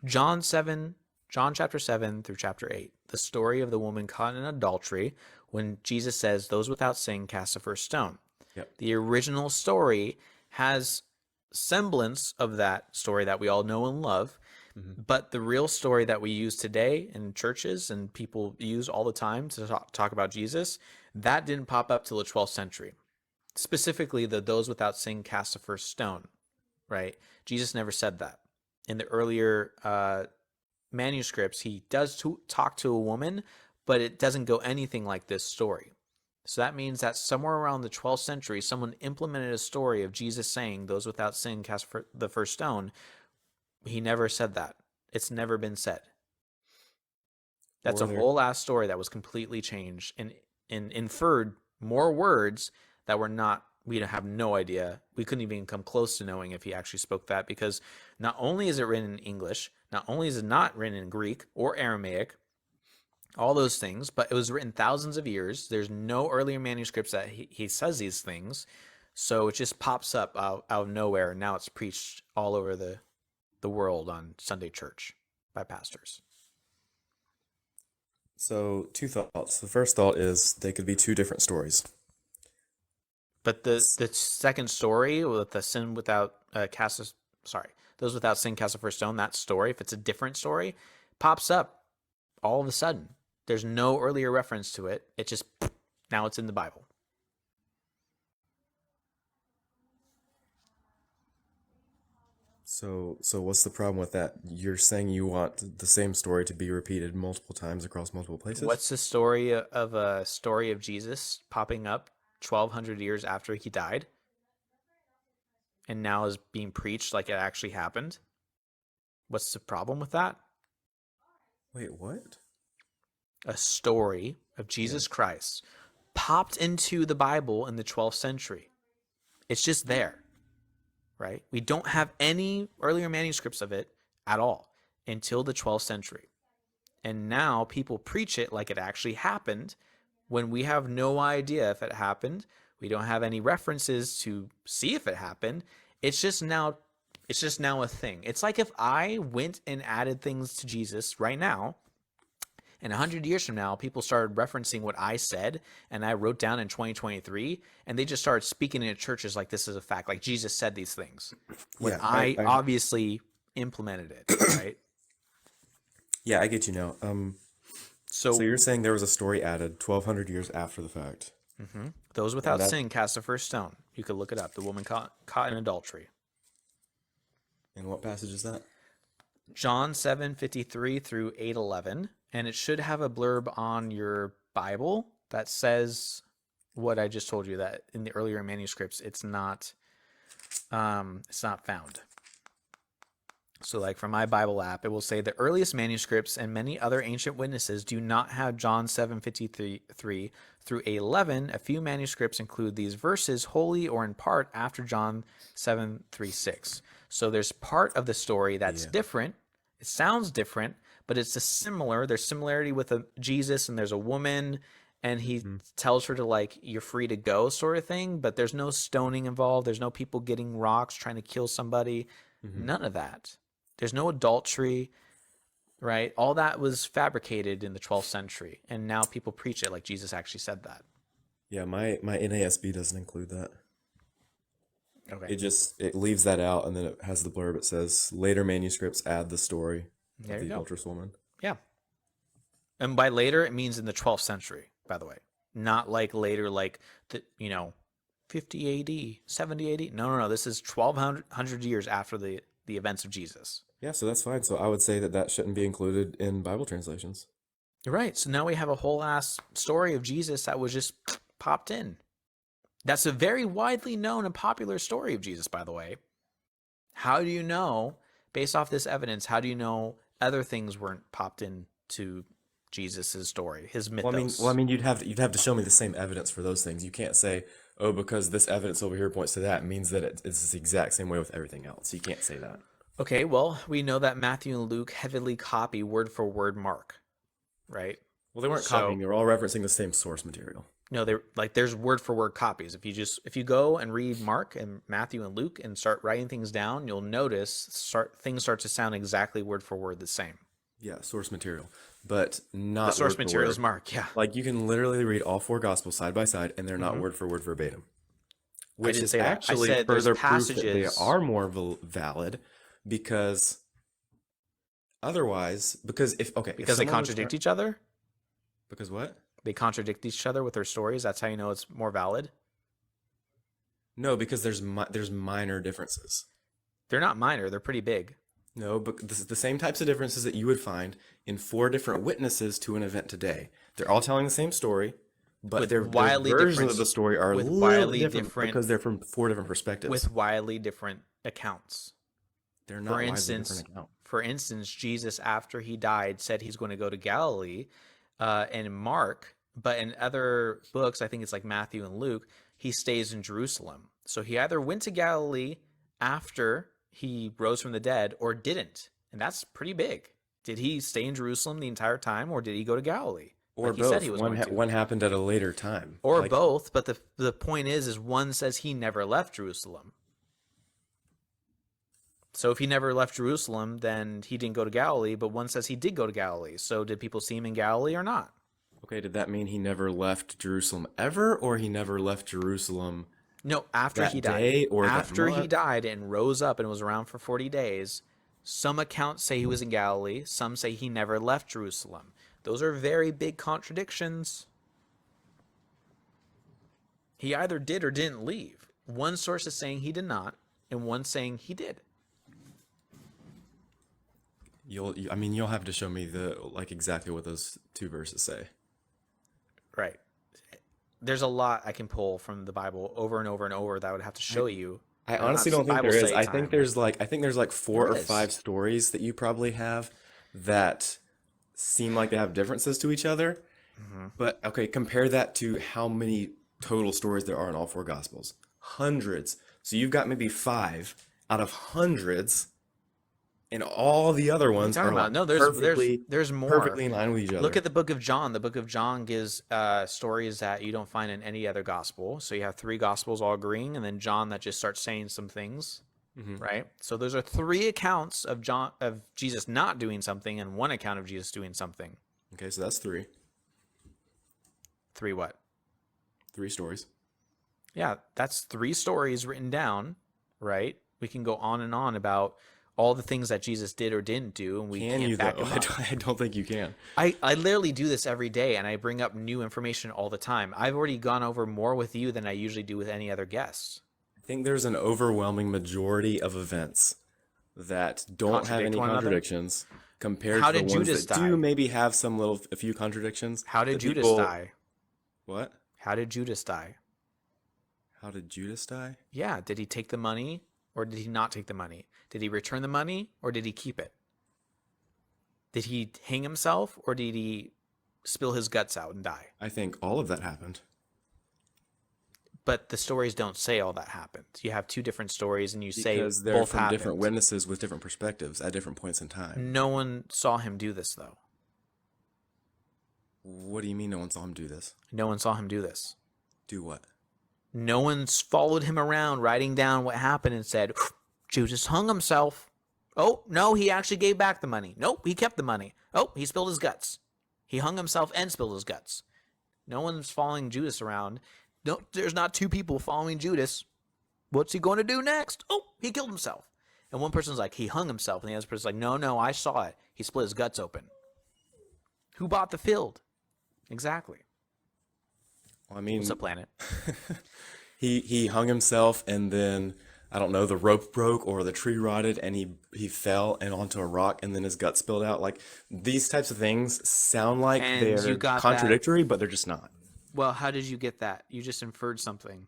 John chapter 7 through chapter 8, the story of the woman caught in adultery when Jesus says, "Those without sin cast the first stone." Yep. The original story has semblance of that story that we all know and love, But the real story that we use today in churches and people use all the time to talk about Jesus, that didn't pop up till the 12th century. Specifically, the those without sin cast the first stone, right? Jesus never said that. In the earlier manuscripts, he does talk to a woman, but it doesn't go anything like this story. So that means that somewhere around the 12th century, someone implemented a story of Jesus saying, those without sin cast the first stone. He never said that. It's never been said. That's a whole ass story that was completely changed and inferred more words that were not, we have no idea. We couldn't even come close to knowing if he actually spoke that, because not only is it written in English, not only is it not written in Greek or Aramaic, all those things, but it was written thousands of years. There's no earlier manuscripts that he says these things. So it just pops up out of nowhere. And now it's preached all over the world on Sunday church by pastors. So 2 thoughts. The first thought is they could be 2 different stories. But the second story with the sin without those without sin cast the first stone, that story, if it's a different story, pops up all of a sudden. There's no earlier reference to it. It just, now it's in the Bible. So what's the problem with that? You're saying you want the same story to be repeated multiple times across multiple places? What's the story of Jesus popping up 1,200 years after he died and now is being preached like it actually happened? What's the problem with that? Wait, what? A story of Jesus Christ popped into the Bible in the 12th century. It's just there, right? We don't have any earlier manuscripts of it at all until the 12th century. And now people preach it like it actually happened when we have no idea if it happened. We don't have any references to see if it happened. It's just now a thing. It's like if I went and added things to Jesus right now, and 100 years from now, people started referencing what I said and I wrote down in 2023, and they just started speaking in churches like this is a fact, like Jesus said these things. When I obviously implemented it, right? Yeah, I get you now. So you're saying there was a story added 1,200 years after the fact. Mm-hmm. Those without sin cast the first stone. You could look it up. The woman caught in adultery. And what passage is that? John 7:53 through 8:11. And it should have a blurb on your Bible that says what I just told you, that in the earlier manuscripts, it's not found. So like for my Bible app, it will say the earliest manuscripts and many other ancient witnesses do not have John 7:53 through 8:11. A few manuscripts include these verses wholly or in part after John 7:36. So there's part of the story that's different. It sounds different, but it's there's similarity with Jesus, and there's a woman, and he tells her to, like, you're free to go sort of thing, but there's no stoning involved. There's no people getting rocks trying to kill somebody. None of that. There's no adultery, right? All that was fabricated in the 12th century, and now people preach it like Jesus actually said that. Yeah, my NASB doesn't include that. Okay. It leaves that out, and then it has the blurb. It says later manuscripts add the story of the adulterous woman. Yeah. And by later, it means in the 12th century, by the way. Not like later, like, 50 AD, 70 AD. No. This is 1,200 years after the events of Jesus. Yeah, so that's fine. So I would say that shouldn't be included in Bible translations. You're right. So now we have a whole ass story of Jesus that was just popped in. That's a very widely known and popular story of Jesus, by the way. How do you know, based off this evidence, how do you know other things weren't popped into Jesus' story, his mythos? Well, I mean, you'd have to show me the same evidence for those things. You can't say, oh, because this evidence over here points to that means that it's the exact same way with everything else. You can't say that. Okay, well, we know that Matthew and Luke heavily copy word for word Mark, right? Well, they weren't copying; they were all referencing the same source material. No, there's word for word copies. If you go and read Mark and Matthew and Luke and start writing things down, you'll notice things start to sound exactly word for word the same. Yeah, source material, but not the source word for material word. is Mark. Yeah, like you can literally read all 4 gospels side by side, and they're not word for word verbatim. Which is actually further proof that they are more valid, because Otherwise, because if okay, if Because they someone was contradict each other? because what? They contradict each other with their stories. That's how you know it's more valid. No, because there's minor differences. They're not minor. They're pretty big. No, but this is the same types of differences that you would find in four different witnesses to an event today. They're all telling the same story, but With their wildly versions different- of the story are a with little wildly different different- because they're from four different perspectives. With wildly different accounts. They're not For widely instance, different account. for instance, Jesus, after he died, said he's going to go to Galilee, in Mark, but in other books, I think it's like Matthew and Luke, he stays in Jerusalem. So he either went to Galilee after he rose from the dead or didn't. And that's pretty big. Did he stay in Jerusalem the entire time, or did he go to Galilee? Or Like he both. said he was going to. One happened at a later time. Or Like, both, but the point is one says he never left Jerusalem. So if he never left Jerusalem, then he didn't go to Galilee, but one says he did go to Galilee. So did people see him in Galilee or not? Okay, did that mean he never left Jerusalem ever, or he never left Jerusalem? No, after That he died. day or that After he month? died and rose up and was around for 40 days, some accounts say he was in Galilee, some say he never left Jerusalem. Those are very big contradictions. He either did or didn't leave. One source is saying he did not, and one saying he did. I mean, you'll have to show me exactly what those two verses say. Right. There's a lot I can pull from the Bible over and over and over that I would have to show you. I Not honestly don't think Bible there is. study I time. think there's like four There or is. five stories that you probably have that seem like they have differences to each other. Mm-hmm. But okay, compare that to how many total stories there are in all four gospels. Hundreds. So you've got maybe 5 out of hundreds, and all the other ones talking are about? like No, there's more. perfectly in line with each other. Look at the book of John. The book of John gives stories that you don't find in any other gospel. So you have 3 gospels all agreeing, and then John that just starts saying some things, right? So those are 3 accounts of Jesus not doing something, and 1 account of Jesus doing something. Okay, so that's 3. 3 what? 3 stories. Yeah, that's 3 stories written down, right? We can go on and on about all the things that Jesus did or didn't do, and we Can can't you back though? them up. I don't think you can. I literally do this every day, and I bring up new information all the time. I've already gone over more with you than I usually do with any other guests. I think there's an overwhelming majority of events that don't have Contradict any one another? contradictions compared How to the did ones Judas that die? do maybe have a few contradictions. How did The Judas people- die? What? How did Judas die? How did Judas die? Yeah, did he take the money or did he not take the money? Did he return the money or did he keep it? Did he hang himself or did he spill his guts out and die? I think all of that happened. But the stories don't say all that happened. You have 2 different stories and you say Because they're both from happened. different witnesses with different perspectives at different points in time. No one saw him do this, though. What do you mean no one saw him do this? No one saw him do this. Do what? No one's followed him around writing down what happened and said, Judas hung himself. Oh, no, he actually gave back the money. Nope, he kept the money. Oh, he spilled his guts. He hung himself and spilled his guts. No one's following Judas around. No, there's not 2 people following Judas. What's he going to do next? Oh, he killed himself. And one person's like, he hung himself. And the other person's like, no, I saw it. He split his guts open. Who bought the field? Exactly. Well, I mean, What's up, planet? he hung himself, and then I don't know, the rope broke or the tree rotted, and he fell and onto a rock, and then his gut spilled out. Like, these types of things sound like And they're you got contradictory, but they're just not. Well, how did you get that? You just inferred something.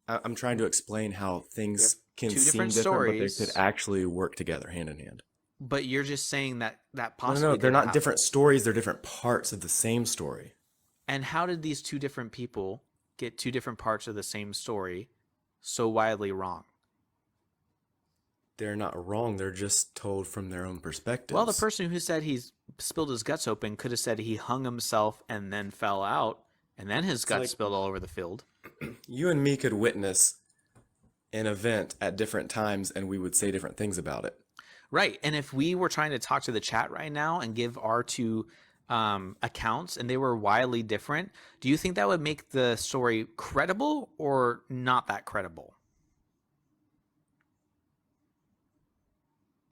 I'm trying to explain how things can 2 seem different different, but stories. they could actually work together hand in hand. But you're just saying that No, possibly they're didn't not happen. different stories. They're different parts of the same story. And how did these 2 different people get 2 different parts of the same story so widely wrong? They're not wrong. They're just told from their own perspectives. Well, the person who said he spilled his guts open could have said he hung himself and then fell out, and then his guts like- spilled all over the field. You and me could witness an event at different times, and we would say different things about it. Right. And if we were trying to talk to the chat right now and give our 2 accounts and they were wildly different, do you think that would make the story credible or not that credible?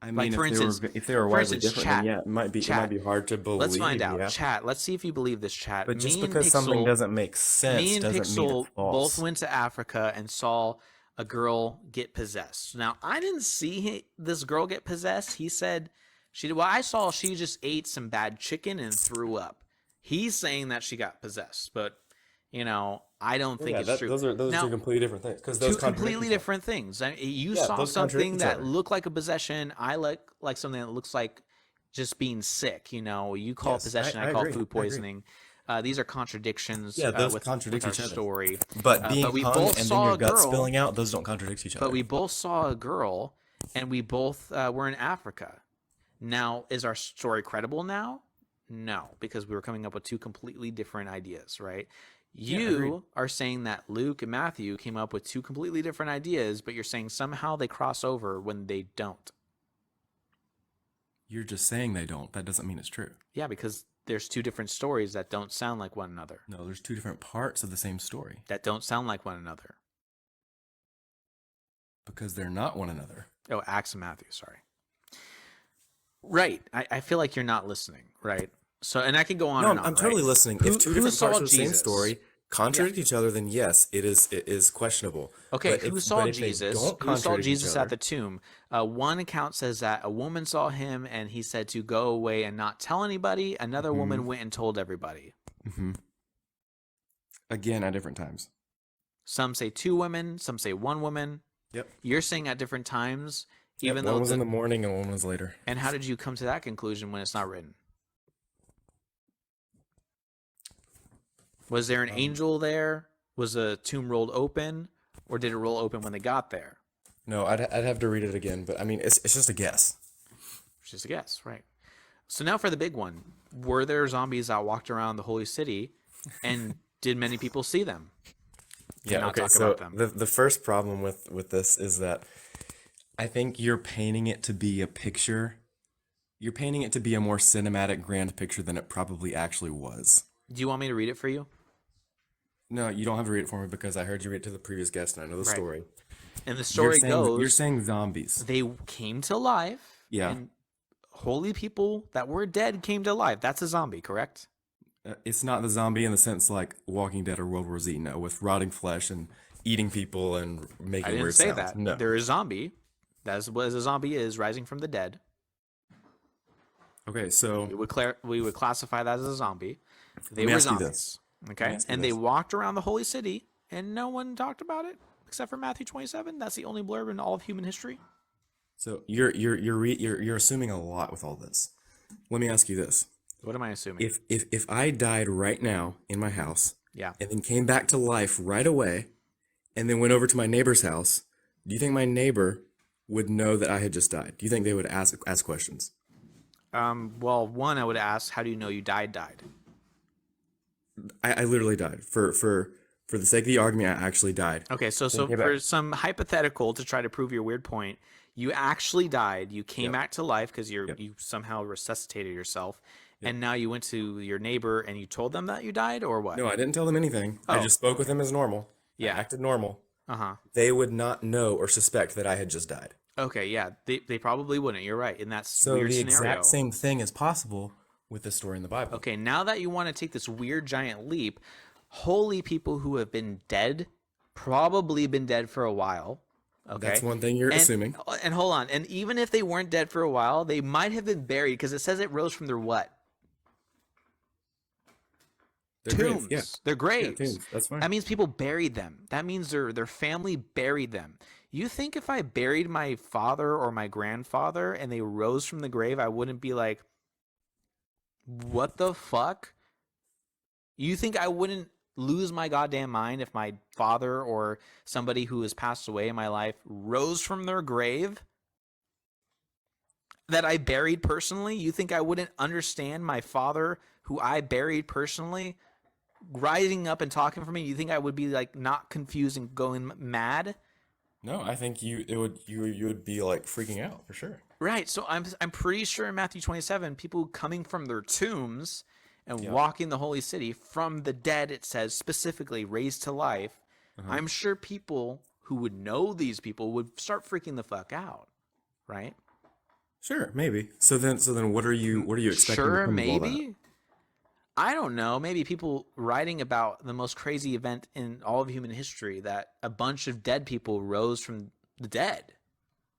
I mean, Like, for instance, if they were for widely instance, different, then chat, yeah, it might be hard to believe. Let's find out. Yeah, Chat. Let's see if you believe this, chat. but just because something doesn't make Me sense and doesn't mean it's Pixel both false. went to Africa and saw a girl get possessed. Now, I didn't see this girl get possessed. He said she did. Well, I saw she just ate some bad chicken and threw up. He's saying that she got possessed, but I don't think it's true. Those are Now, two completely different things because those two completely different things. I mean, you Yeah, saw those contradict something each that other. looked like a possession. I like something that looks like just being sick. You call it Yes, possession. I I call it agree. food I agree. poisoning. These are contradictions Yeah, those with contradict our each other. story. But being But we hung both and then saw your a gut girl. spilling out, those don't contradict each other. But we both saw a girl, and we both were in Africa. Now, is our story credible now? No, because we were coming up with two completely different ideas, right? Yeah, agreed. You are saying that Luke and Matthew came up with two completely different ideas, but you're saying somehow they cross over when they don't. You're just saying they don't. That doesn't mean it's true. Yeah, because there's two different stories that don't sound like one another. No, there's two different parts of the same story That don't sound like one another. because they're not one another. Oh, Acts and Matthew, sorry. Right. I feel like you're not listening, right? So, and I can go on No, and on, I'm totally right? listening. Who- If two who different saw parts of the same Jesus? story contradict each other, then yes, it is questionable. Okay, But who if- saw but if they Jesus? don't Who saw contradict each Jesus at other- the tomb? One account says that a woman saw him and he said to go away and not tell anybody. Another woman went and told everybody. Mhm. Again, at different times. Some say two women, some say one woman. Yep. You're saying at different times, Yep, even one though was in the morning and one was later. And how did you come to that conclusion when it's not written? Was there an angel there? Was the tomb rolled open? Or did it roll open when they got there? No, I'd have to read it again, but I mean, it's just a guess. It's just a guess, right? So now for the big one. Were there zombies that walked around the holy city? And did many people see them? Yeah, not okay. talk So about them. the first problem with this is that I think you're painting it to be a picture. You're painting it to be a more cinematic, grand picture than it probably actually was. Do you want me to read it for you? No, you don't have to read it for me because I heard you read it to the previous guest and I know the Right. story. And the story goes, you're saying zombies. they came to life. Yeah. And holy people that were dead came to life. That's a zombie, correct? It's not the zombie in the sense like Walking Dead or World War Z, no, with rotting flesh and eating people and making I didn't weird say sounds. that. No. There is zombie. That's what a zombie is, rising from the dead. Okay, so We would classify that as a zombie. They me were ask you zombies. this. Okay? ask you And they this. walked around the holy city and no one talked about it except for Matthew 27. That's the only blurb in all of human history. So you're assuming a lot with all this. Let me ask you this. What am I assuming? If I died right now in my house Yeah. and then came back to life right away and then went over to my neighbor's house, do you think my neighbor would know that I had just died? Do you think they would ask questions? Well, one, I would ask, how do you know you died? I literally died. For the sake of the argument, I actually died. Okay, so Okay, for but- some hypothetical to try to prove your weird point, you actually died. You came Yep. back to life because Yep. you somehow resuscitated yourself, and now you went to your neighbor and you told them that you died, or what? No, I didn't tell them anything. I Oh. just spoke with them as normal. Yeah. I acted normal. Uh-huh. They would not know or suspect that I had just died. Okay, yeah, they probably wouldn't. You're right in that So weird the scenario. exact same thing is possible with the story in the Bible. Okay, now that you want to take this weird giant leap, holy people who have been dead, probably been dead for a while. Okay, That's one thing you're assuming. And hold on, and even if they weren't dead for a while, they might have been buried because it says it rose from their what? They're Tombs. graves, yeah. Their graves. tombs, that's fine. That means people buried them. That means their family buried them. You think if I buried my father or my grandfather and they rose from the grave, I wouldn't be like, what the fuck? You think I wouldn't lose my goddamn mind if my father or somebody who has passed away in my life rose from their grave that I buried personally? You think I wouldn't understand my father who I buried personally rising up and talking for me? You think I would be like not confused and going mad? No, I think you would be like freaking out for sure. Right. So I'm pretty sure in Matthew 27, people coming from their tombs and Yeah. walking the holy city from the dead, it says specifically raised to life. I'm sure people who would know these people would start freaking the fuck out. Right? Sure, maybe. So then, what are you expecting to Sure, come of all that? maybe. I don't know. Maybe people writing about the most crazy event in all of human history, that a bunch of dead people rose from the dead.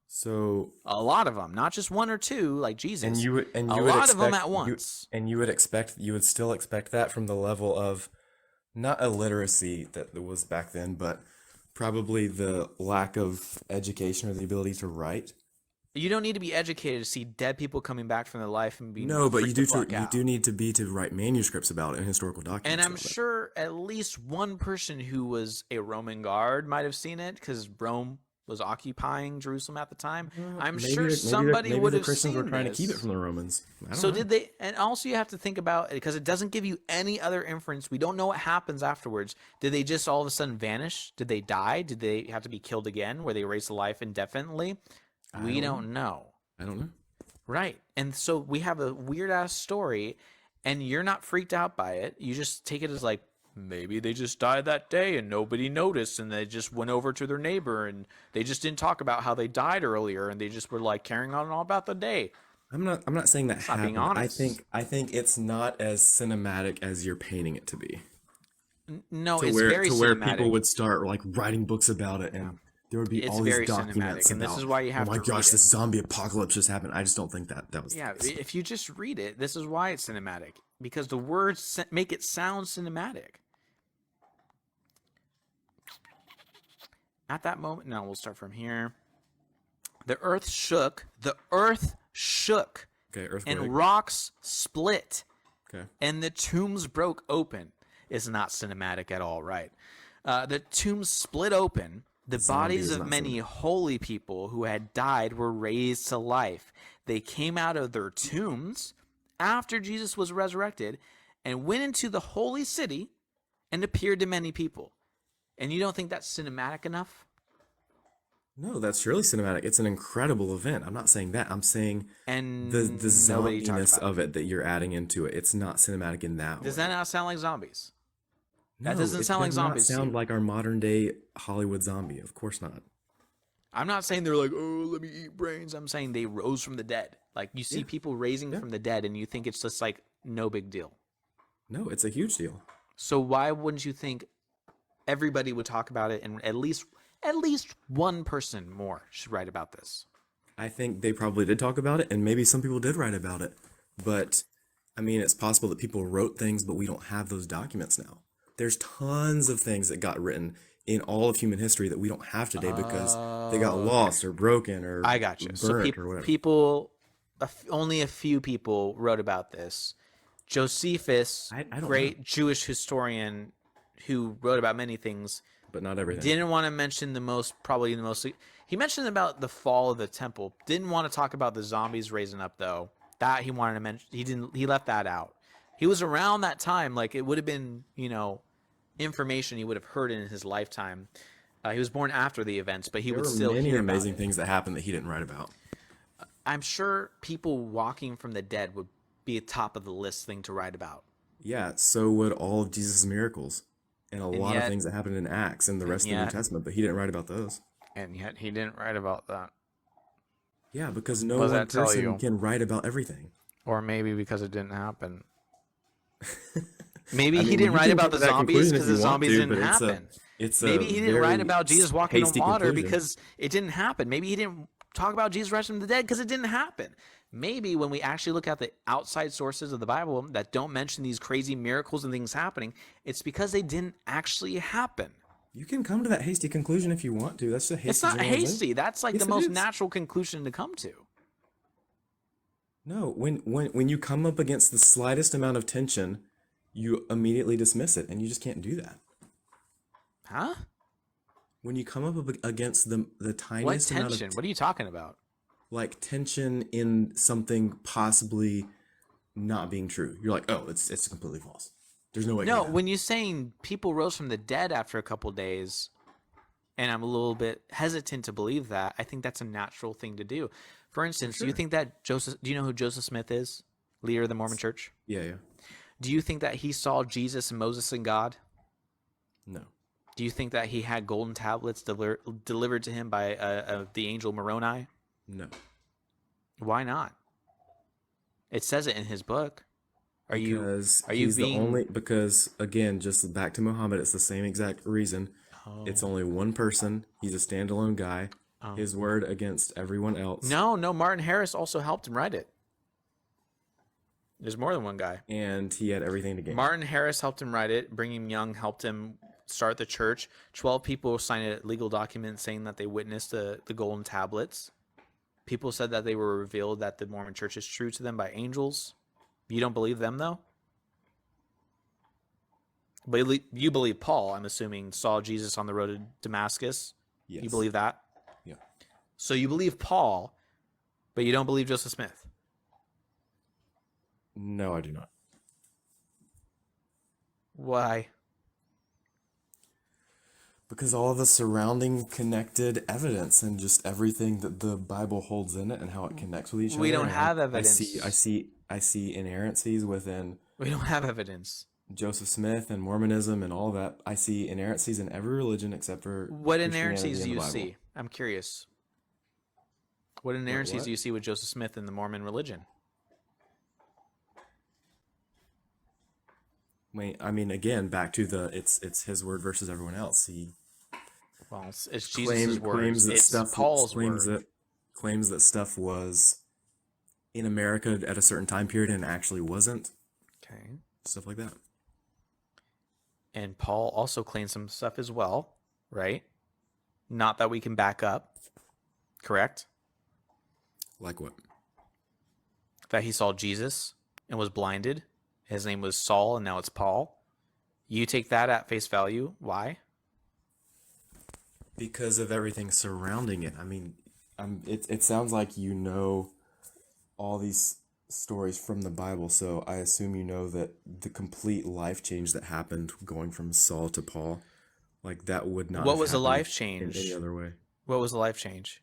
So A lot of them, not just one or two like and Jesus. you would and A you would lot of them expect at you once. and you would expect you would still expect that from the level of not illiteracy that there was back then, but probably the lack of education or the ability to write. You don't need to be educated to see dead people coming back from their life and being No, but freaked the fuck you do out. need to write manuscripts about it and historical And documents I'm about it. sure at least one person who was a Roman guard might have seen it because Rome was occupying Jerusalem at the time. I'm sure somebody Maybe would the have Christians were seen trying to keep it this. from the Romans. I don't So know. did they? And also, you have to think about it because it doesn't give you any other inference. We don't know what happens afterwards. Did they just all of a sudden vanish? Did they die? Did they have to be killed again? Were they raised to life indefinitely? I We don't know. don't know. I don't know. Right. And so we have a weird ass story, and you're not freaked out by it. You just take it as like, maybe they just died that day and nobody noticed, and they just went over to their neighbor and they just didn't talk about how they died earlier, and they just were like carrying on all about the day. I'm not saying that It's not being happened. honest. I think it's not as cinematic as you're painting it to be. No, To it's where very to where people cinematic. would start like writing books about it, Yeah. and there would be It's all these very documents cinematic, and this about, is why you oh have my to read gosh, it. this zombie apocalypse just happened. I just don't think that was the Yeah, case. if you just read it, this is why it's cinematic because the words make it sound cinematic. At that moment, now we'll start from here. The earth shook. The earth shook, Okay, earthquake. and rocks split, Okay. and the tombs broke open. It's not cinematic at all, right? The tombs split open. The Zombie bodies is of not many cinematic. holy people who had died were raised to life. They came out of their tombs after Jesus was resurrected and went into the holy city and appeared to many people. And you don't think that's cinematic enough? No, that's surely cinematic. It's an incredible event. I'm not saying that. I'm saying the And nobody talked zombiness about it. of it that you're adding into it. It's not cinematic in that Does way. that not sound like zombies? That No, doesn't it sound like does not zombies to sound you. like our modern day Hollywood zombie. Of course not. I'm not saying they're like, oh, let me eat brains. I'm saying they rose from the dead. Like you see Yeah, people raising yeah. from the dead and you think it's just like no big deal. No, it's a huge deal. So why wouldn't you think everybody would talk about it and at least one person more should write about this? I think they probably did talk about it, and maybe some people did write about it. But I mean, it's possible that people wrote things, but we don't have those documents now. There's tons of things that got written in all of human history that we don't have today because they got Okay. lost or broken or I got you. So burnt or whatever. people, only a few people wrote about this. Josephus, I don't know, great Jewish historian who wrote about many things, but not everything. didn't want to mention probably the most. He mentioned about the fall of the temple. Didn't want to talk about the zombies raising up though. That he wanted to mention. He didn't. He left that out. He was around that time. Like it would have been, information he would have heard in his lifetime. He was born after the events, but he There would were still many hear about amazing it. things that happened that he didn't write about. I'm sure people walking from the dead would be a top of the list thing to write about. Yeah, so would all of Jesus' miracles and a lot of yet- things that happened in Acts and the rest of the New yet- Testament, but he didn't write about those. And yet he didn't write about that. Yeah, because no What does one that tell person you? can write about everything. Or maybe because it didn't happen. Maybe I he mean, didn't you write can about come the to that zombies conclusion because if the you want zombies to, didn't but happen. it's Maybe a he didn't write very about Jesus walking on hasty water conclusion. because it didn't happen. Maybe he didn't talk about Jesus rising from the dead because it didn't happen. Maybe when we actually look at the outside sources of the Bible that don't mention these crazy miracles and things happening, it's because they didn't actually happen. You can come to that hasty conclusion if you want to. That's a hasty It's not generalization. hasty. That's like Yes, the it most is. natural conclusion to come to. No, when you come up against the slightest amount of tension, you immediately dismiss it, and you just can't do that. Huh? When you come up against the What tiniest amount tension? of What are you talking about? like tension in something possibly not being true, you're like, oh, it's completely false. There's no way. it No, can happen. when you're saying people rose from the dead after a couple days, and I'm a little bit hesitant to believe that, I think that's a natural thing to do. For instance, do you sure. think that do you know who Joseph Smith is? Leader of the Mormon Church? Yeah. Do you think that he saw Jesus and Moses and God? No. Do you think that he had golden tablets delivered to him by the angel Moroni? No. Why not? It says it in his book. Are you Because are you he's the being only, because again, just back to Muhammad, it's the same exact reason. It's Oh. only one person. He's a standalone guy. Oh. His word against everyone else. No, Martin Harris also helped him write it. There's more than one guy. And he had everything to gain. Martin Harris helped him write it. Brigham Young helped him start the church. 12 people signed a legal document saying that they witnessed the golden tablets. People said that they were revealed that the Mormon church is true to them by angels. You don't believe them, though? But you believe Paul, I'm assuming, saw Jesus on the road to Damascus. Yes. You believe that? Yeah. So you believe Paul, but you don't believe Joseph Smith. No, I do not. Why? Because all of the surrounding connected evidence and just everything that the Bible holds in it and how it connects with each other. We don't and have I evidence. I see inerrancies within We don't have evidence. Joseph Smith and Mormonism and all that. I see inerrancies in every religion except for What Christianity inerrancies and do the you Bible. see? I'm curious. What inerrancies what? do you see with Joseph Smith and the Mormon religion? I mean, again, back to the it's his word versus everyone else. He Well, it's Jesus' words. claims that It's stuff Paul's claims word. that claims that stuff was in America at a certain time period and actually wasn't. Okay. Stuff like that. And Paul also claims some stuff as well, right? Not that we can back up. Correct? Like what? That he saw Jesus and was blinded. His name was Saul and now it's Paul. You take that at face value. Why? Because of everything surrounding it. I mean, it sounds like you know all these stories from the Bible, so I assume you know that the complete life change that happened going from Saul to Paul, like that would not What have was the happened life in change? any other way. What was the life change?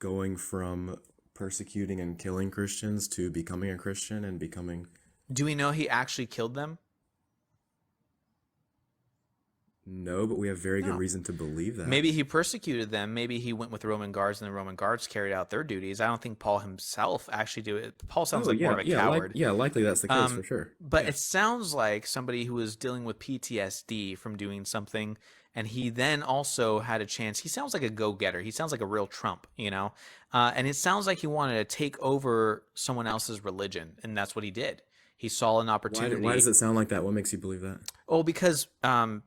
Going from persecuting and killing Christians to becoming a Christian and becoming... Do we know he actually killed them? No, but we have very good No. reason to believe that. Maybe he persecuted them. Maybe he went with the Roman guards and the Roman guards carried out their duties. I don't think Paul himself actually did it. Paul sounds like more of a coward. Likely that's the case for sure. But it sounds like somebody who was dealing with PTSD from doing something, and he then also had a chance. He sounds like a go-getter. He sounds like a real Trump, you know? And it sounds like he wanted to take over someone else's religion, and that's what he did. He saw an opportunity. Why does it sound like that? What makes you believe that? Oh, because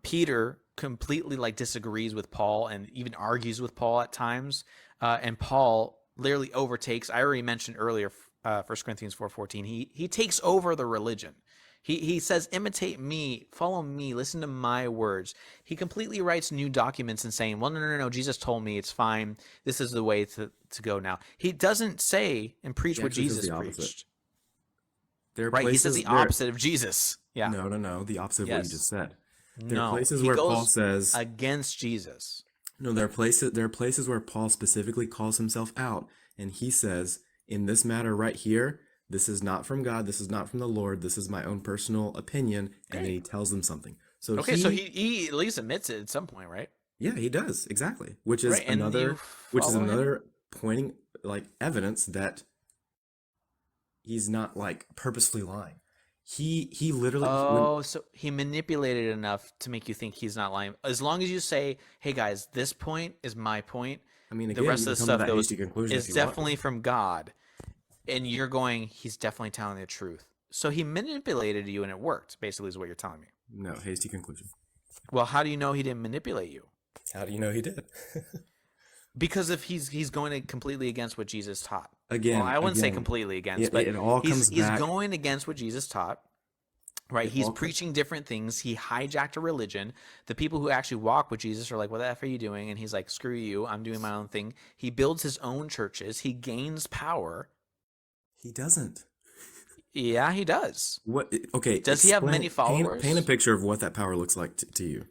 Peter completely like disagrees with Paul and even argues with Paul at times, and Paul literally overtakes. I already mentioned earlier, 1 Corinthians 4:14. He takes over the religion. He says, "Imitate me, follow me, listen to my words." He completely writes new documents and saying, "Well, no. Jesus told me it's fine. This is the way to go now." He doesn't say and preach He what actually says Jesus the opposite. preached. There are Right? He says places- the opposite of Jesus. Yeah. No. The opposite of what Yes. you just said. There No, are places he where goes Paul says against Jesus. no. There are places where Paul specifically calls himself out, and he says, "In this matter right here, this is not from God. This is not from the Lord. This is my own personal opinion." And then he tells them something. So Okay, so he at least admits it at some point, right? yeah, he does exactly, which is Right, and you follow him? another pointing like evidence that he's not like purposefully lying. He literally Oh, so he manipulated it enough to make you think he's not lying. As long as you say, "Hey guys, this point is my point," I mean, the again, rest you of the can come to stuff that goes hasty conclusion is if you want. definitely from God, and you're going, "He's definitely telling the truth." So he manipulated you, and it worked. Basically, is what you're telling me. No, hasty conclusion. Well, how do you know he didn't manipulate you? How do you know he did? Because if he's going completely against what Jesus taught. Again, Well, I wouldn't say again, completely against, it- but it all he's comes back- going against what Jesus taught. Right, It he's all preaching different things. He hijacked a religion. The people who actually walk with Jesus are like, "What the F are you doing?" And he's like, "Screw you, I'm doing my own thing." He builds his own churches. He gains power. He doesn't. Yeah, he does. What? Okay. Does he have explain- many followers? Paint a picture of what that power looks like to you.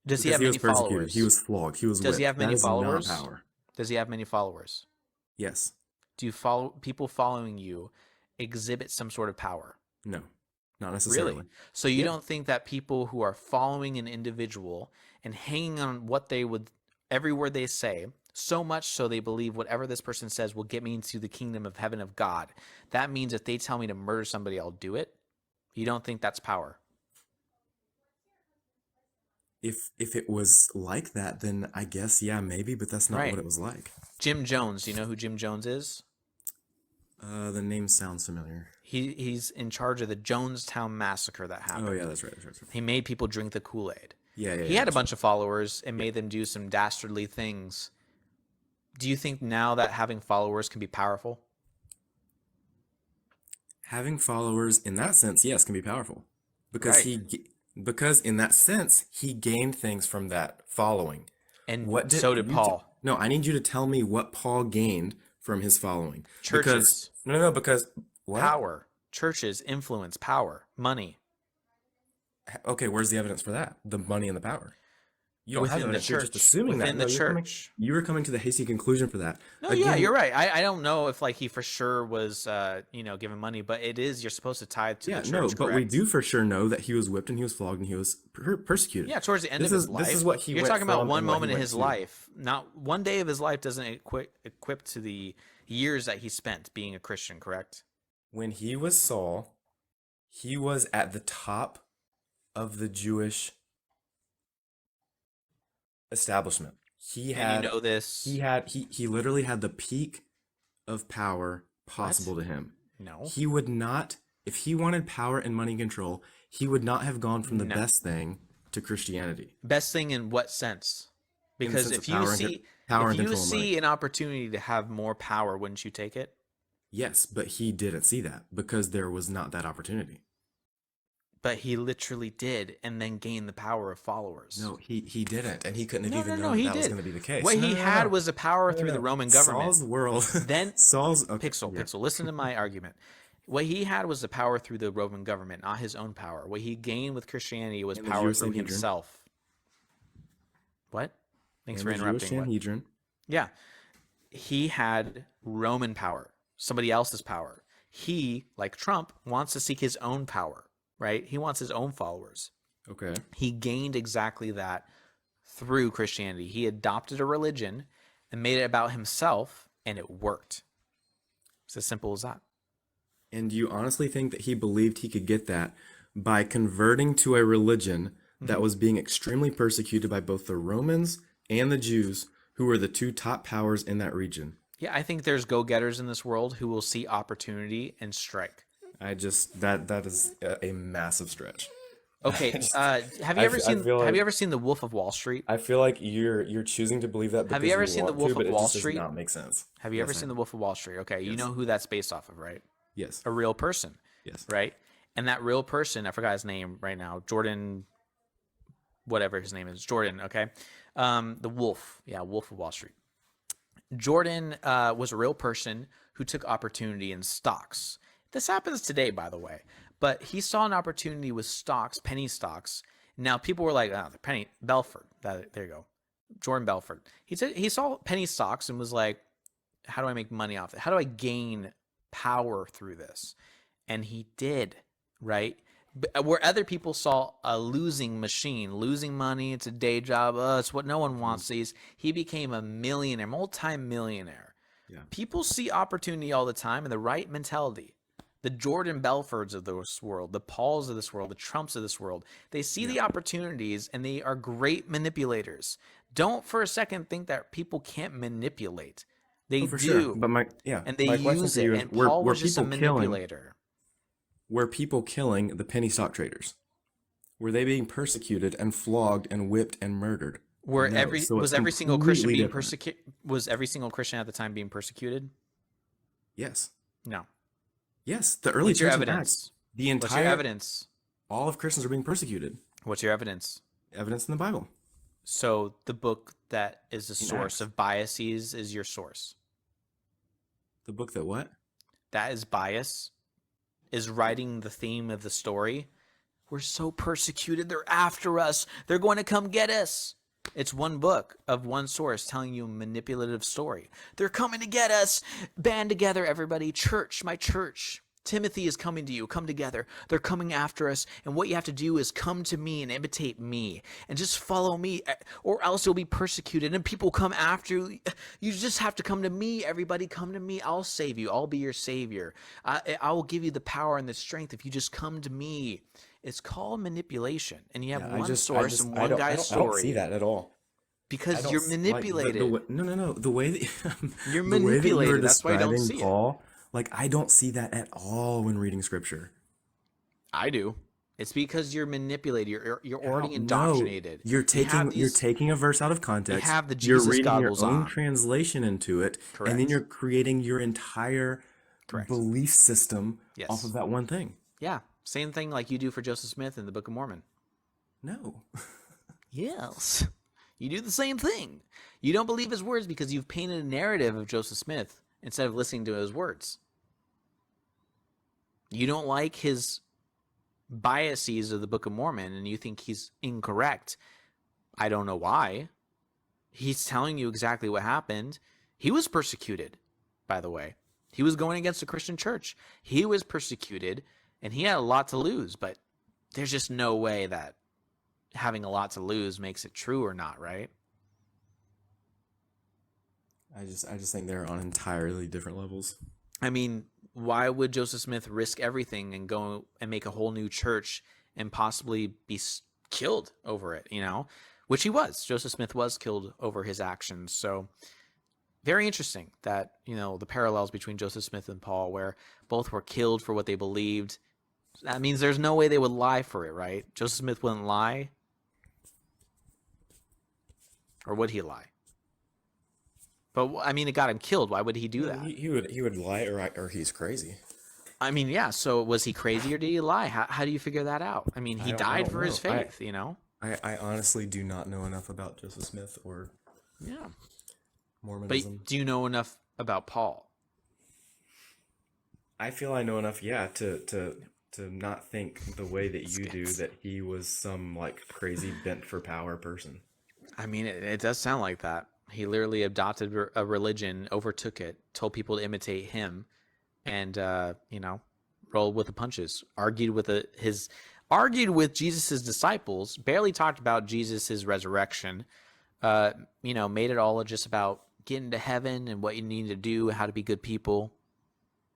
Does he Because have was many persecuted. followers? He was flogged. He was Does he whipped. have many That is not followers? power. Does he have many followers? Yes. Do you follow people following you exhibit some sort of power? No. Not necessarily. Really? So you Yeah. don't think that people who are following an individual and hanging on what they would, every word they say, So much so they believe whatever this person says will get me into the kingdom of heaven of God. That means if they tell me to murder somebody, I'll do it. You don't think that's power? If it was like that, then I guess yeah, maybe, but that's not Right. what it was like. Jim Jones, do you know who Jim Jones is? The name sounds familiar. He's in charge of the Jonestown massacre that happened. Oh yeah, that's right. That's right. He made people drink the Kool-Aid. Yeah, yeah. He had a bunch of followers and made them do some dastardly things. Do you think now that having followers can be powerful? Having followers in that sense, yes, can be powerful because Right. because in that sense he gained things from that following. And What so did you Paul. No, I need you to tell me what Paul gained from his following. Churches. Because what? Power. Churches, influence, power, money. Okay, where's the evidence for that? The money and the power. You don't have Within the evidence. You're just church. assuming Within that. the No, church. you were coming to the hasty conclusion for that. No, yeah, Again, you're right. I don't know if like he for sure was given money, but it is you're supposed to tithe to yeah, the church. no, but we correct? do for sure know that he was whipped and he was flogged and he was persecuted. Yeah, towards the end This of his is- life. this is what he You're went talking about from one and what he moment in went his to. life. Not one day of his life doesn't equip to the years that he spent being a Christian, correct? When he was Saul, he was at the top of the Jewish establishment. He And had you know this. he literally had the peak of power possible to him. No. He would not, if he wanted power and money control, he would not have gone from the No. best thing to Christianity. Best thing in what sense? In the Because sense if of you power and see power if and you control of money. see an opportunity to have more power, wouldn't you take it? Yes, but he didn't see that because there was not that opportunity. But he literally did, and then gained the power of followers. No, he didn't, and he couldn't have even no, known he that was did. going to be the case. What No, he no, had no. was the power No, through no. the Roman government. Saul's world. Then Saul's okay, Pixel, yeah. Pixel, listen to my argument. What he had was the power through the Roman government, not his own power. What he gained with Christianity was And the power Jewish through Sanhedrin. himself. What? Thanks And for the Jewish interrupting. What? Sanhedrin. Yeah. He had Roman power, somebody else's power. He, like Trump, wants to seek his own power, right? He wants his own followers. Okay. He gained exactly that through Christianity. He adopted a religion and made it about himself, and it worked. It's as simple as that. And you honestly think that he believed he could get that by converting to a religion that was being extremely persecuted by both the Romans and the Jews, who were the two top powers in that region? Yeah, I think there's go-getters in this world who will see opportunity and strike. That is a massive stretch. Okay, have you I ever f- I seen feel Have you like- ever seen The Wolf of Wall Street? I feel like you're choosing to believe that. Have you because ever seen The want Wolf to, of but it Wall just Street? Does not make sense. Have you ever Yes, seen ma'am. The Wolf of Wall Street? Okay, you Yes. know who that's based off of, right? Yes. A real person, Yes. right? And that real person, I forgot his name right now, Jordan, whatever his name is, Jordan, okay? The Wolf, yeah, Wolf of Wall Street. Jordan was a real person who took opportunity in stocks. This happens today, by the way. But he saw an opportunity with stocks, penny stocks. Now people were like, "Oh, the penny Belford." There you go, Jordan Belford. He saw penny stocks and was like, "How do I make money off it? How do I gain power through this?" And he did, right? Where other people saw a losing machine, losing money, it's a day job, it's what no one wants sees. He became a millionaire, multi-millionaire. Yeah. People see opportunity all the time and the right mentality. The Jordan Belfords of this world, the Pauls of this world, the Trumps of this world, they see the opportunities and they are great manipulators. Don't for a second think that people can't manipulate. They For do. sure. But And they my question use for you it. is, And Paul was just a people killing? manipulator. Were people killing the penny stock traders? Were they being persecuted and flogged and whipped and murdered? Were No, so was it's every single Christian completely being different. persecuted? Was every single Christian at the time being persecuted? Yes. No. Yes. The early What's your church, in evidence? fact, the What's your entire evidence? all of Christians are being persecuted. What's your evidence? Evidence in the Bible. So the book that is the In source Acts. of biases is your source. The book that what? That is bias, is writing the theme of the story. We're so persecuted. They're after us. They're going to come get us. It's one book of one source telling you a manipulative story. They're coming to get us. Band together, everybody. Church, my church. Timothy is coming to you. Come together. They're coming after us. And what you have to do is come to me and imitate me and just follow me, or else you'll be persecuted and people come after you. You just have to come to me. Everybody come to me. I'll save you. I'll be your savior. I will give you the power and the strength if you just come to me. It's called manipulation. And you have Yeah, one source and one guy's I story. don't see that at all. Because you're manipulated. No. The way that You're the way that you manipulated. are That's why you don't describing see it. Paul, like I don't see that at all when reading scripture. I do. It's because you're manipulated. You're already No, indoctrinated. you're taking these- taking a verse out of context. have the you're Jesus reading goggles your own on. translation into it, Correct. and then you're creating your entire Correct. belief system Yes. off of that one thing. Yeah. Same thing like you do for Joseph Smith in the Book of Mormon. No. Yes. You do the same thing. You don't believe his words because you've painted a narrative of Joseph Smith instead of listening to his words. You don't like his biases of the Book of Mormon and you think he's incorrect. I don't know why. He's telling you exactly what happened. He was persecuted, by the way. He was going against the Christian church. He was persecuted and he had a lot to lose, but there's just no way that having a lot to lose makes it true or not, right? I just think they're on entirely different levels. I mean, why would Joseph Smith risk everything and go and make a whole new church and possibly be killed over it, you know? Which he was. Joseph Smith was killed over his actions. So very interesting that, you know, the parallels between Joseph Smith and Paul, where both were killed for what they believed. That means there's no way they would lie for it, right? Joseph Smith wouldn't lie. Or would he lie? But I mean, it got him killed. Why would he do that? He would lie or he's crazy. I mean, yeah. So was he crazy or did he lie? How do you figure that out? I mean, he I died don't for his know. faith, you know? I honestly do not know enough about Joseph Smith or Yeah. Mormonism. But do you know enough about Paul? I feel I know enough, yeah, to not think the way that you do, Skits. that he was some like crazy bent for power person. I mean, it does sound like that. He literally adopted a religion, overtook it, told people to imitate him, and you know, rolled with the punches. Argued with Jesus's disciples. Barely talked about Jesus's resurrection. You know, made it all just about getting to heaven and what you need to do, how to be good people.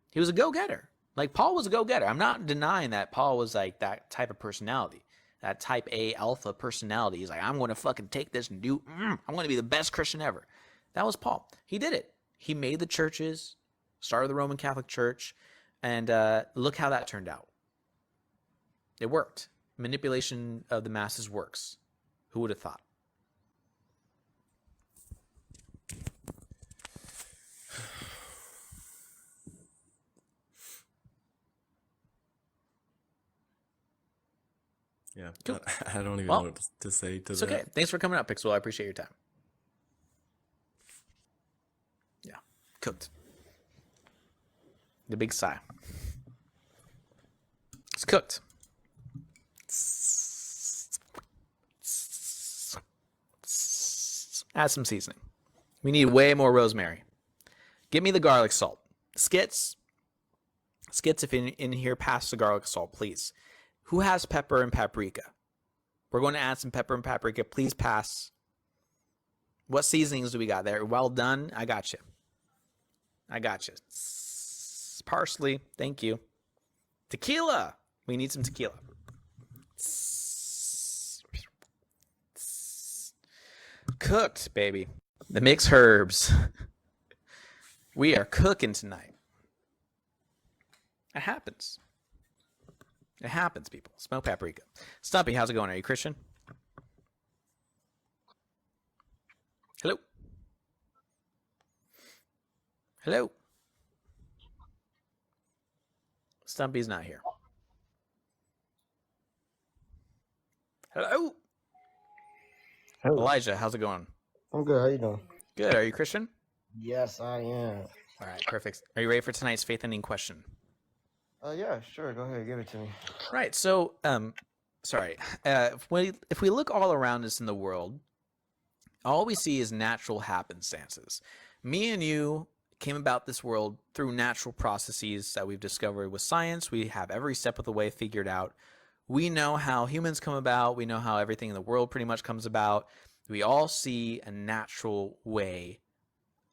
He was a go-getter. Like Paul was a go-getter. I'm not denying that Paul was like that type of personality. That type A alpha personality. He's like, I'm going to fucking take this and I'm going to be the best Christian ever. That was Paul. He did it. He made the churches, started the Roman Catholic Church, and look how that turned out. It worked. Manipulation of the masses works. Who would have thought? Yeah, Cool. I don't even Well, know what to say to It's that. okay. Thanks for coming up, Pixel. I appreciate your time. Yeah. Cooked. The big sigh. It's cooked. Add some seasoning. We need way more rosemary. Give me the garlic salt. Skits, if in here, pass the garlic salt, please. Who has pepper and paprika? We're going to add some pepper and paprika. Please pass. What seasonings do we got there? Well done. I got you. Parsley. Thank you. Tequila. We need some tequila. Cooked, baby. The mixed herbs. We are cooking tonight. It happens. It happens, people. Smoked paprika. Stumpy, how's it going? Are you Christian? Hello? Hello? Stumpy's not here. Hello? Hello. Elijah, how's it going? I'm good. How you doing? Good. Are you Christian? Yes, I am. All right, perfect. Are you ready for tonight's faith ending question? Yeah, sure. Go ahead. Give it to me. Right. So, sorry. If we look all around us in the world, all we see is natural happenstances. Me and you came about this world through natural processes that we've discovered with science. We have every step of the way figured out. We know how humans come about. We know how everything in the world pretty much comes about. We all see a natural way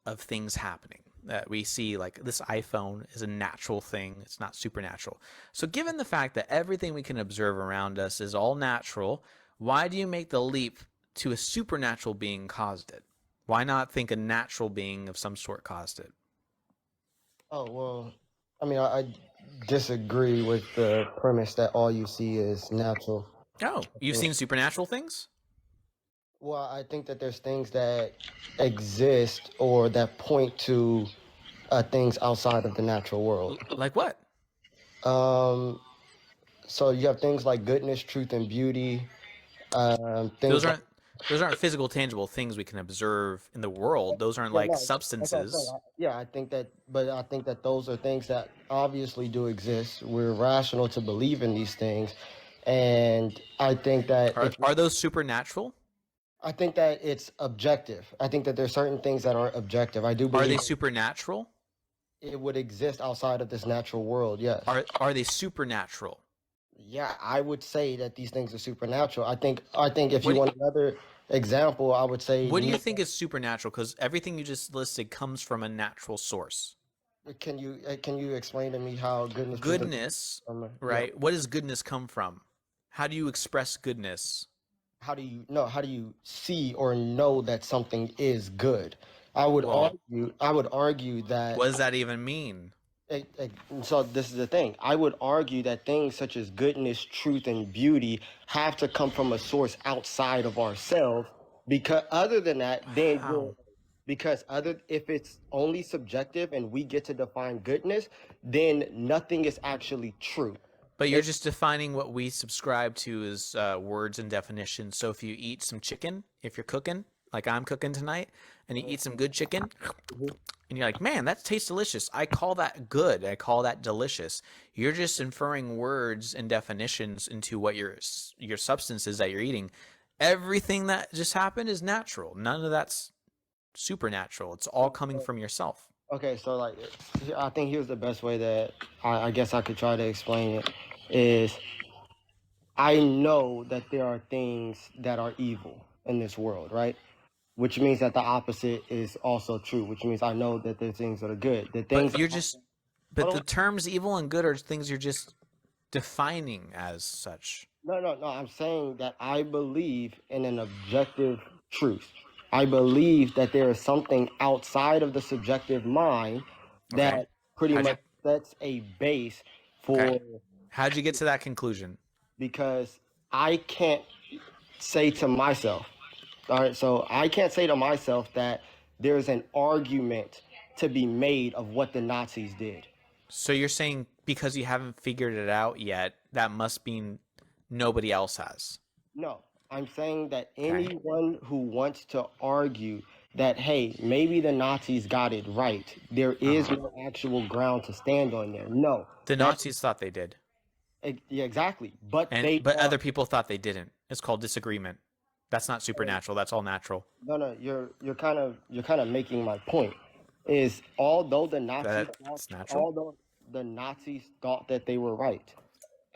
of things happening. That we see, like, this iPhone is a natural thing. It's not supernatural. So given the fact that everything we can observe around us is all natural, why do you make the leap to a supernatural being caused it? Why not think a natural being of some sort caused it? Oh, well, I mean, I disagree with the premise that all you see is natural. Oh, you've seen supernatural things? Well, I think that there's things that exist or that point to things outside of the natural world. Like what? Um, so you have things like goodness, truth, and beauty. Things Those like aren't physical, tangible things we can observe in the world. Those aren't yeah, like no, that's what I'm saying. substances. Yeah, I think that, but I think that those are things that obviously do exist. We're rational to believe in these things, and I think that Are those supernatural? I think that it's objective. I think that there's certain things that are objective. I do Are they believe supernatural? it would exist outside of this natural world. Yes. Are they supernatural? Yeah, I would say that these things are supernatural. I think if What you do want another example, I would say What do you think is supernatural? Because everything you just listed comes from a natural source. can you explain to me how goodness Goodness, yeah, right? What does goodness come from? How do you express goodness? how do you see or know that something is good? I would Well, argue that what does that even mean? so this is the thing. I would argue that things such as goodness, truth, and beauty have to come from a source outside of ourselves. Because other than that, How? if it's only subjective and we get to define goodness, then nothing is actually true. But you're just defining what we subscribe to as words and definitions. So if you eat some chicken, if you're cooking, like I'm cooking tonight, and you eat some good chicken, and you're like, man, that tastes delicious. I call that good. I call that delicious. You're just inferring words and definitions into what your substance is that you're eating. Everything that just happened is natural. None of that's supernatural. It's all coming from yourself. Okay, so like, I think here's the best way that I guess I could try to explain it is I know that there are things that are evil in this world, right? Which means that the opposite is also true, which means I know that there's things that are good. The things But you're just, but Hold the on. terms evil and good are things you're just defining as such. No, I'm saying that I believe in an objective truth. I believe that there is something outside of the subjective mind Okay. that pretty How'd you, much sets a base for okay. How'd you get to that conclusion? because I can't say to myself, all right, so I can't say to myself that there's an argument to be made of what the Nazis did. So you're saying because you haven't figured it out yet, that must mean nobody else has. No, I'm saying that Okay. anyone who wants to argue that, hey, maybe the Nazis got it right, there is no actual ground to stand on there. No, The that Nazis thought they did, yeah, exactly. But and but other people thought they didn't. It's called disagreement. That's not supernatural. That's all natural. no, you're kind of making my point. Is although the Nazis That's natural. although the Nazis thought that they were right,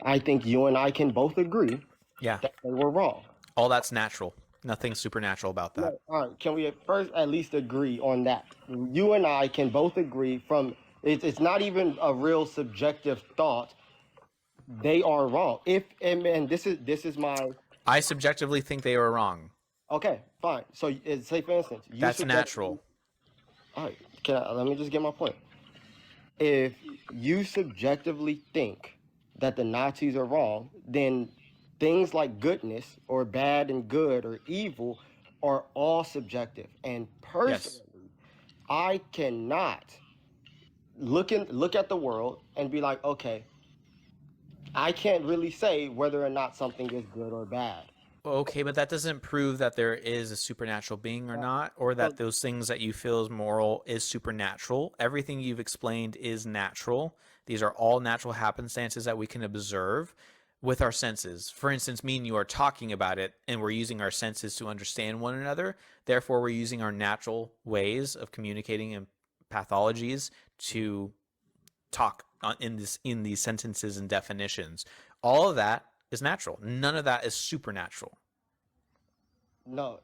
I think you and I can both agree Yeah, that they were wrong. all that's natural. Nothing supernatural about that. No, all right, can we first at least agree on that? You and I can both agree from it's not even a real subjective thought. They are wrong. If and this is my I subjectively think they were wrong. okay, fine. So say for instance, you That's subjectively- natural. All right, let me just get my point. If you subjectively think that the Nazis are wrong, then things like goodness or bad and good or evil are all subjective. And personally, I cannot look at the world and be like, okay, I can't really say whether or not something is good or bad. Okay, but that doesn't prove that there is a supernatural being or not, or that those things that you feel is moral is supernatural. Everything you've explained is natural. These are all natural happenstances that we can observe with our senses. For instance, me and you are talking about it, and we're using our senses to understand one another. Therefore, we're using our natural ways of communicating and pathologies to talk in these sentences and definitions. All of that is natural. None of that is supernatural. No,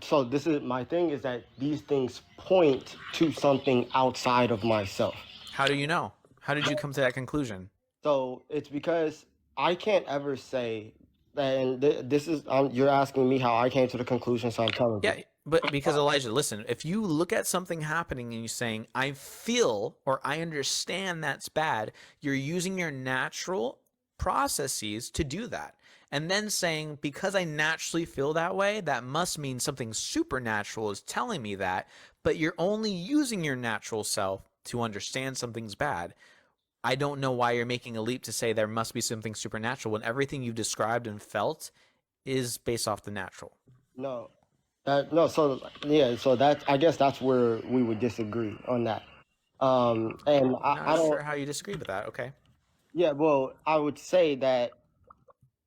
so this is my thing, is that these things point to something outside of myself. How do you know? How did you come to that conclusion? So it's because I can't ever say that, and this is, you're asking me how I came to the conclusion, so I'm telling you. Yeah, but because Elijah, listen, if you look at something happening and you're saying, I feel or I understand that's bad, you're using your natural processes to do that. And then saying, because I naturally feel that way, that must mean something supernatural is telling me that, but you're only using your natural self to understand something's bad. I don't know why you're making a leap to say there must be something supernatural when everything you've described and felt is based off the natural. No, no. So yeah, so that, I guess that's where we would disagree on that. And I Not don't. sure how you disagree with that. Okay. Yeah, well, I would say that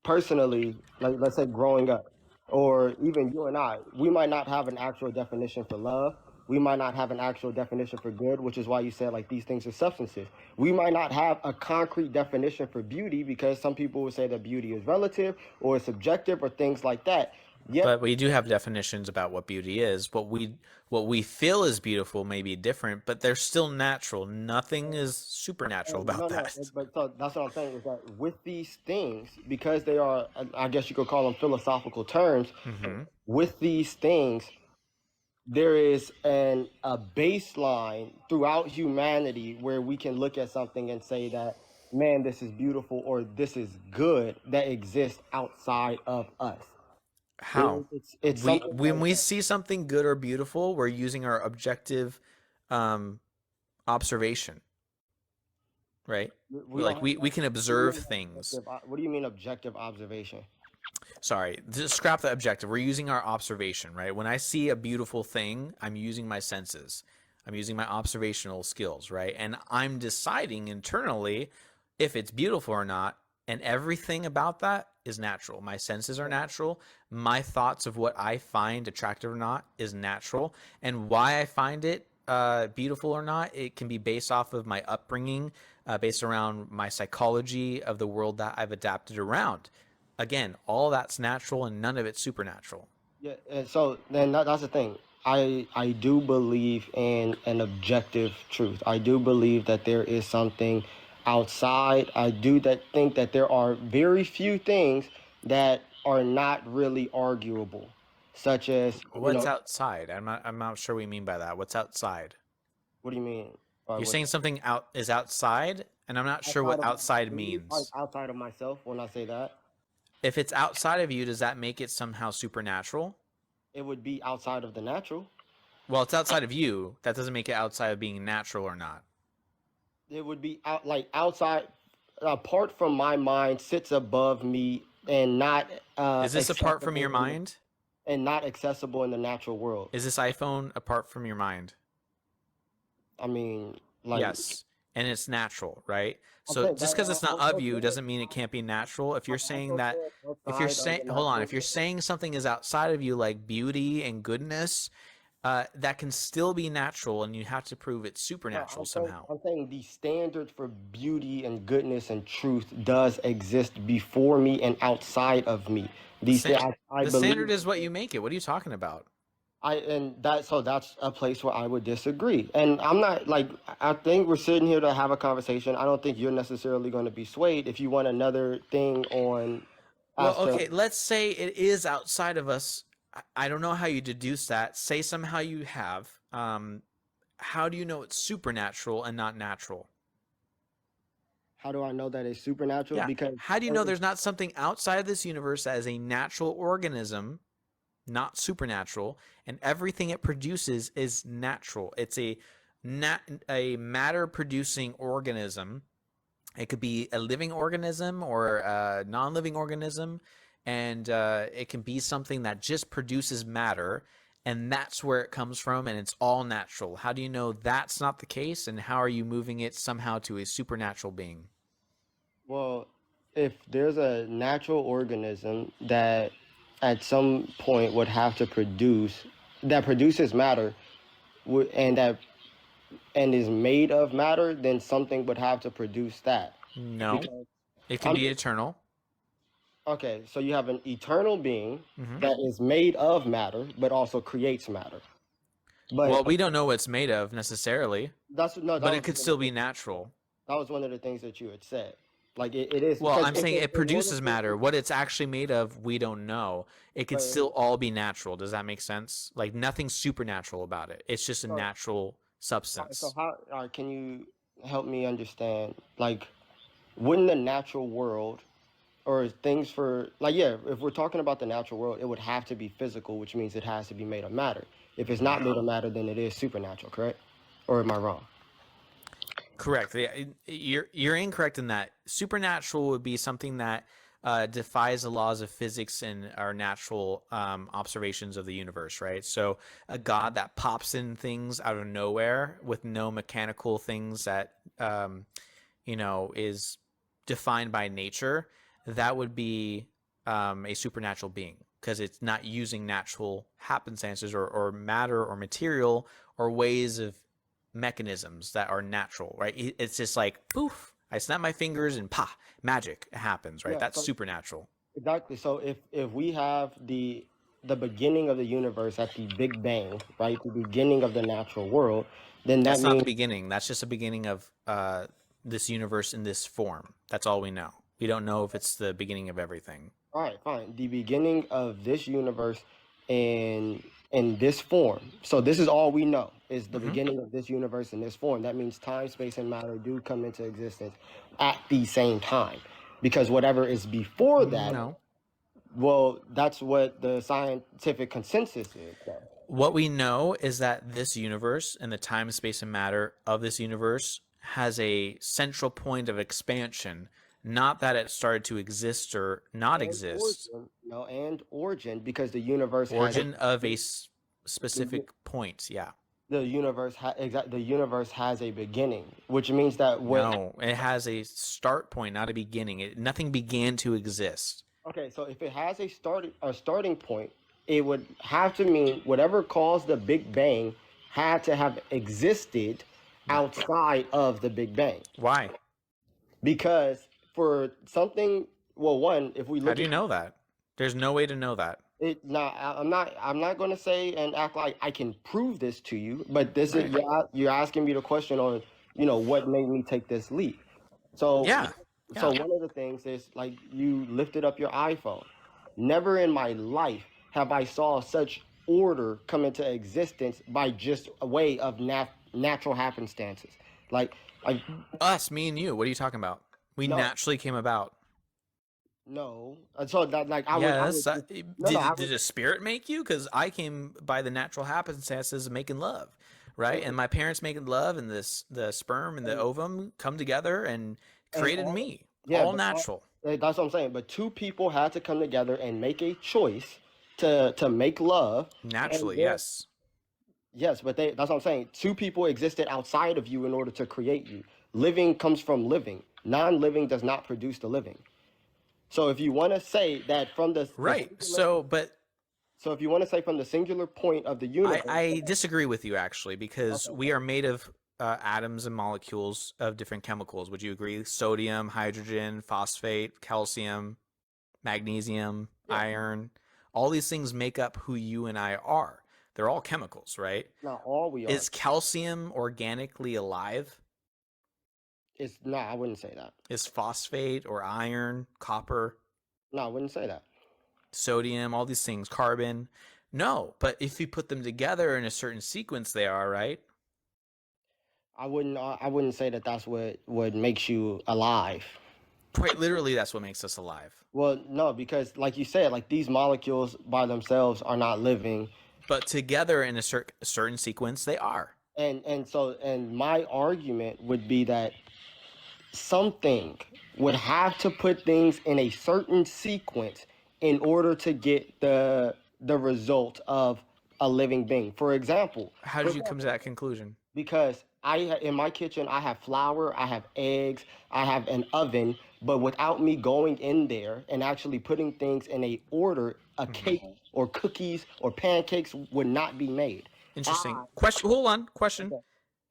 personally, like let's say growing up, or even you and I, we might not have an actual definition for love. We might not have an actual definition for good, which is why you said like these things are substances. We might not have a concrete definition for beauty, because some people would say that beauty is relative or subjective or things like that. Yet, But we do have definitions about what beauty is. What we feel is beautiful may be different, but they're still natural. Nothing is supernatural no, about no, that. but so that's what I'm saying, is that with these things, because they are, I guess you could call them philosophical terms, Mm-hmm. with these things, there is a baseline throughout humanity where we can look at something and say that, man, this is beautiful or this is good, that exists outside of us. How? It's We something when like we that. see something good or beautiful, we're using our objective um, observation, right? We don't Like have, we can what do you observe mean things. what do you mean objective observation? Sorry, just scrap the objective. We're using our observation, right? When I see a beautiful thing, I'm using my senses. I'm using my observational skills, right? And I'm deciding internally if it's beautiful or not. And everything about that is natural. My senses are natural. My thoughts of what I find attractive or not is natural. And why I find it beautiful or not, it can be based off of my upbringing, based around my psychology of the world that I've adapted around. Again, all that's natural and none of it's supernatural. Yeah, and so then that's the thing. I do believe in an objective truth. I do believe that there is something outside. I do think that there are very few things that are not really arguable, such as, What's outside? I'm not sure what you mean by that. What's outside? what do you mean by You're what? saying something out is outside, and I'm not sure Outside what of outside me, like means. outside of myself, when I say that, If it's outside of you, does that make it somehow supernatural? it would be outside of the natural. Well, it's outside of you. That doesn't make it outside of being natural or not. It would be outside, apart from my mind, sits above me and not Is this apart from your accessible mind? and not accessible in the natural world. Is this iPhone apart from your mind? I mean, like, Yes. And it's natural, right? I'm So saying just that because it's not of you also doesn't mean it can't be natural. If you're saying that, if you're outside of saying, the hold on, natural if you're world. saying something is outside of you, like beauty and goodness, that can still be natural, and you have to prove it's No, supernatural somehow. I'm saying the standard for beauty and goodness and truth does exist before me and outside of me. These things, I The believe. standard is what you make it. What are you talking about? That's a place where I would disagree. And I'm not like, I think we're sitting here to have a conversation. I don't think you're necessarily going to be swayed if you want another thing on Well, as to, okay, let's say it is outside of us. I don't know how you deduce that. Say somehow you have. How do you know it's supernatural and not natural? how do I know that it's supernatural? Yeah. Because How do you know there's not something outside of this universe that is a natural organism, not supernatural, and everything it produces is natural? It's a matter producing organism. It could be a living organism or a non-living organism, and it can be something that just produces matter, and that's where it comes from, and it's all natural. How do you know that's not the case, and how are you moving it somehow to a supernatural being? well, if there's a natural organism that at some point would have to produce, that produces matter, and that and is made of matter, then something would have to produce that. No, Because it can I'm be eternal. okay, so you have an eternal being Hmm. that is made of matter, but also creates matter. But Well, we don't know what it's made of necessarily, that's no, but it could still be natural. that was one of the things that you had said. Like it is Well, because I'm saying it in order produces matter. What it's actually made of, we don't know. It could but still all be natural. Does that make sense? Like nothing supernatural about it. It's just a so, natural so substance. how can you help me understand? Like, wouldn't the natural world or things for like yeah, if we're talking about the natural world, it would have to be physical, which means it has to be made of matter. If it's not made of matter, then it is supernatural, correct? Or am I wrong? Correct. Yeah, you're incorrect in that. Supernatural would be something that defies the laws of physics and our natural observations of the universe, right? So a god that pops in things out of nowhere with no mechanical things that is defined by nature, that would be a supernatural being because it's not using natural happenstances or matter or material or ways of mechanisms that are natural, right? It's just like poof, I snap my fingers and pa, magic happens, right? Yeah, That's so supernatural. exactly. So if we have the beginning of the universe at the Big Bang, right? The beginning of the natural world, then that That's not the means beginning. That's just the beginning of this universe in this form. That's all we know. We don't know if it's the beginning of everything. all right, fine. The beginning of this universe in this form. So this is all we know is the Hmm. beginning of this universe in this form. That means time, space, and matter do come into existence at the same time. Because whatever is before that, No. well, that's what the scientific consensus is. Though. What we know is that this universe and the time, space, and matter of this universe has a central point of expansion, not that it started to exist or not And exist. origin, and origin, because the universe has Origin of a the, u- specific point. Yeah. the universe has a beginning, which means that what No, it has a start point, not a beginning. Nothing began to exist. okay, so if it has a starting point, it would have to mean whatever caused the Big Bang had to have existed outside of the Big Bang. Why? Because for something, well, one, if we How look do you at know that? There's no way to know that. it, now I'm not going to say and act like I can prove this to you, but this is Right. you're asking me the question on what made me take this leap. So Yeah. so Yeah. one of the things is like you lifted up your iPhone. Never in my life have I saw such order come into existence by just a way of natural happenstances. Like like Us, me and you. What are you talking about? We no naturally came about. no. So that like I would Yes. no no I Did a spirit make you? Because I came by the natural happenstances of making love, right? would And my parents making love, and the sperm and the ovum come together and and created all me. yeah, All but natural. that's what I'm saying. But two people had to come together and make a choice to make love, and Naturally, then yes. yes, but that's what I'm saying. Two people existed outside of you in order to create you. Living comes from living. Non-living does not produce the living. So if you want to say that from the Right. singular, so if you want to say from the singular point of the universe, I disagree with you actually because okay, we are made of atoms and molecules of different chemicals. Would you agree? Sodium, hydrogen, phosphate, calcium, magnesium, yeah, iron. All these things make up who you and I are. They're all chemicals, right? not all we are. Is calcium organically alive? It's no, I wouldn't say that. Is phosphate or iron, copper, No, I wouldn't say that. sodium, all these things, carbon? No, but if you put them together in a certain sequence, they are, right? I wouldn't say that that's what makes you alive. Quite literally, that's what makes us alive. Well, no, because like you said, like these molecules by themselves are not living, But together in a certain sequence, they are. and my argument would be that something would have to put things in a certain sequence in order to get the result of a living being. How did you come to that conclusion? Because in my kitchen I have flour, I have eggs, I have an oven, but without me going in there and actually putting things in a order, a Hmm. cake or cookies or pancakes would not be made. Interesting. Ah, Question. Hold on. Question. okay.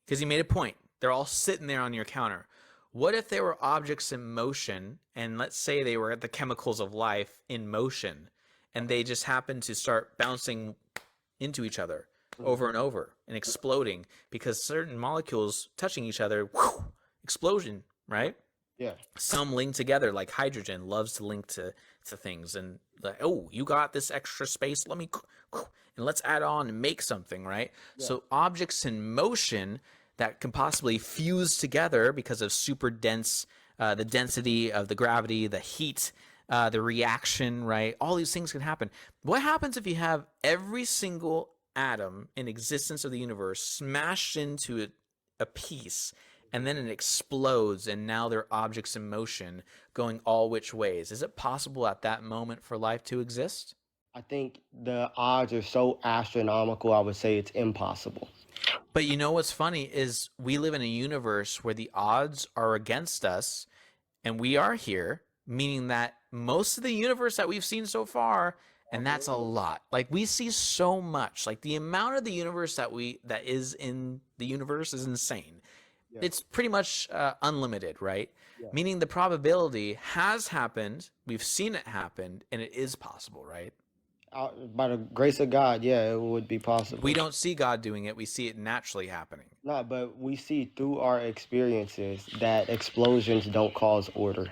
because you made a point. They're all sitting there on your counter. What if they were objects in motion, and let's say they were the chemicals of life in motion, and they just happened to start bouncing into each other over and over and exploding because certain molecules touching each other, whew, explosion, right? Yeah. Some link together, like hydrogen loves to link to things, and like, oh, you got this extra space, let me, and let's add on and make something, right? Yeah. So objects in motion that can possibly fuse together because of super dense, the density of the gravity, the heat, the reaction, right? All these things can happen. What happens if you have every single atom in existence of the universe smashed into a piece, and then it explodes, and now they're objects in motion going all which ways? Is it possible at that moment for life to exist? I think the odds are so astronomical, I would say it's impossible. But you know what's funny is we live in a universe where the odds are against us, and we are here, meaning that most of the universe that we've seen so far, and that's a lot. Like, we see so much. Like, the amount of the universe that is in the universe is insane. Yeah. It's pretty much unlimited, right? Yeah. Meaning the probability has happened, we've seen it happen, and it is possible, right? By the grace of God, yeah, it would be possible. We don't see God doing it, we see it naturally happening. No, but we see through our experiences that explosions don't cause order.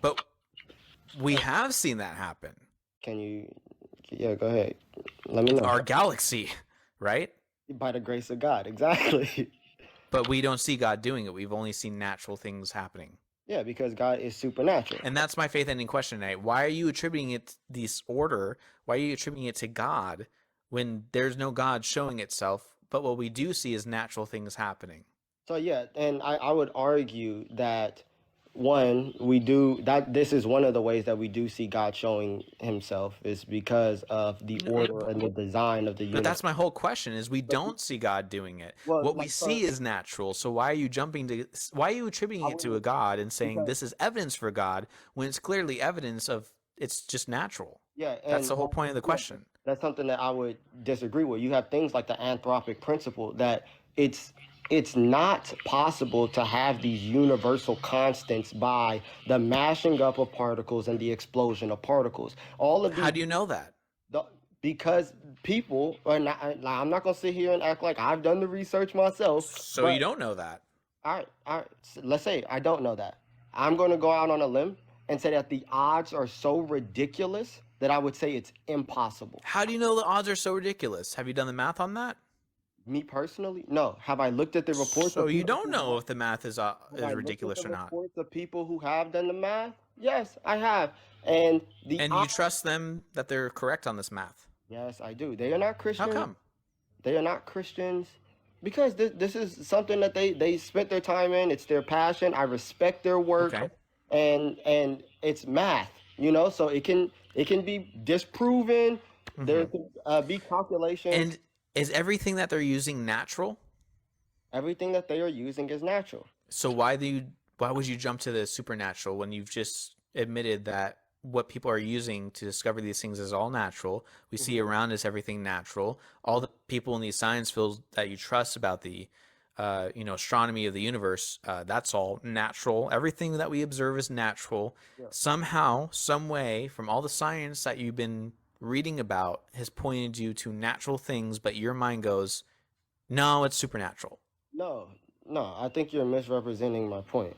But we have seen that happen. Yeah, go ahead. Let me know. Our galaxy, right? By the grace of God, exactly. But we don't see God doing it. We've only seen natural things happening. Yeah, because God is supernatural. And that's my faith-ending question tonight. Why are you attributing it this order? Why are you attributing it to God when there's no God showing itself? But what we do see is natural things happening. So yeah, and I would argue that this is one of the ways that we do see God showing himself is because of the order and the design of the universe. But that's my whole question is we don't see God doing it. Well, What we see is natural. So why are you attributing it to a God and saying this is evidence for God when it's clearly evidence of it's just natural? Yeah, That's the whole point of the question. That's something that I would disagree with. You have things like the anthropic principle that it's not possible to have these universal constants by the mashing up of particles and the explosion of particles. All of these, How do you know that? because people are not. I'm not gonna sit here and act like I've done the research myself. So but- you don't know that. all right. So let's say I don't know that. I'm going to go out on a limb and say that the odds are so ridiculous that I would say it's impossible. How do you know the odds are so ridiculous? Have you done the math on that? Me personally, no. Have I looked at the reports? So of you people don't who know have- if the math is have I looked at ridiculous the or not. Reports of people who have done the math? Yes, I have. And And you trust them that they're correct on this math. Yes, I do. They are not How Christians. come? They are not Christians because this is something that they spent their time in. It's their passion. I respect their work, Okay. and it's math. So it can be disproven. There could be calculations. And is everything that they're using natural? Everything that they are using is natural. So why would you jump to the supernatural when you've just admitted that what people are using to discover these things is all natural? We see around us everything natural. All the people in these science fields that you trust about the astronomy of the universe, that's all natural. Everything that we observe is natural. Yeah. Somehow, some way, from all the science that you've been reading about has pointed you to natural things, but your mind goes, no, it's supernatural. No, I think you're misrepresenting my point.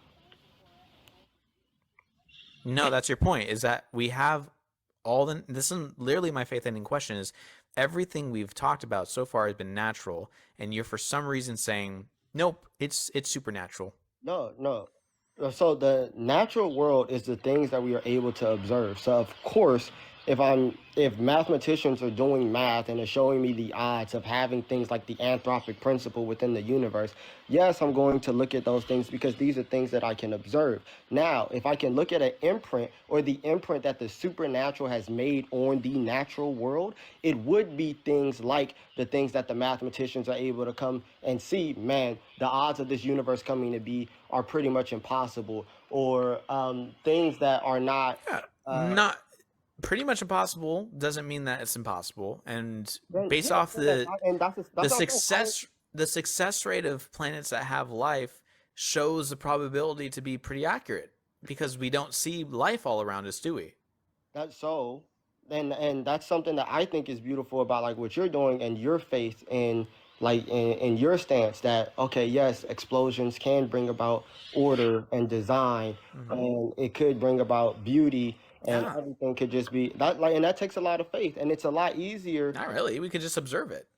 No, that's your point, is that we have this is literally my faith-ending question is everything we've talked about so far has been natural, and you're for some reason saying, nope, it's supernatural. No. So the natural world is the things that we are able to observe. So of course, if mathematicians are doing math and are showing me the odds of having things like the anthropic principle within the universe, yes, I'm going to look at those things because these are things that I can observe. Now, if I can look at an imprint or the imprint that the supernatural has made on the natural world, it would be things like the things that the mathematicians are able to come and see, man, the odds of this universe coming to be are pretty much impossible, or things that are not Not pretty much impossible doesn't mean that it's impossible. And based yeah, off and that's the what I'm saying. success the success rate of planets that have life shows the probability to be pretty accurate because we don't see life all around us, do we? That's so, and that's something that I think is beautiful about like what you're doing and your faith in like in your stance that okay, yes, explosions can bring about order and design, and it could bring about beauty, and Yeah. everything could just be that like, and that takes a lot of faith, and it's a lot easier. Not really. We could just observe it.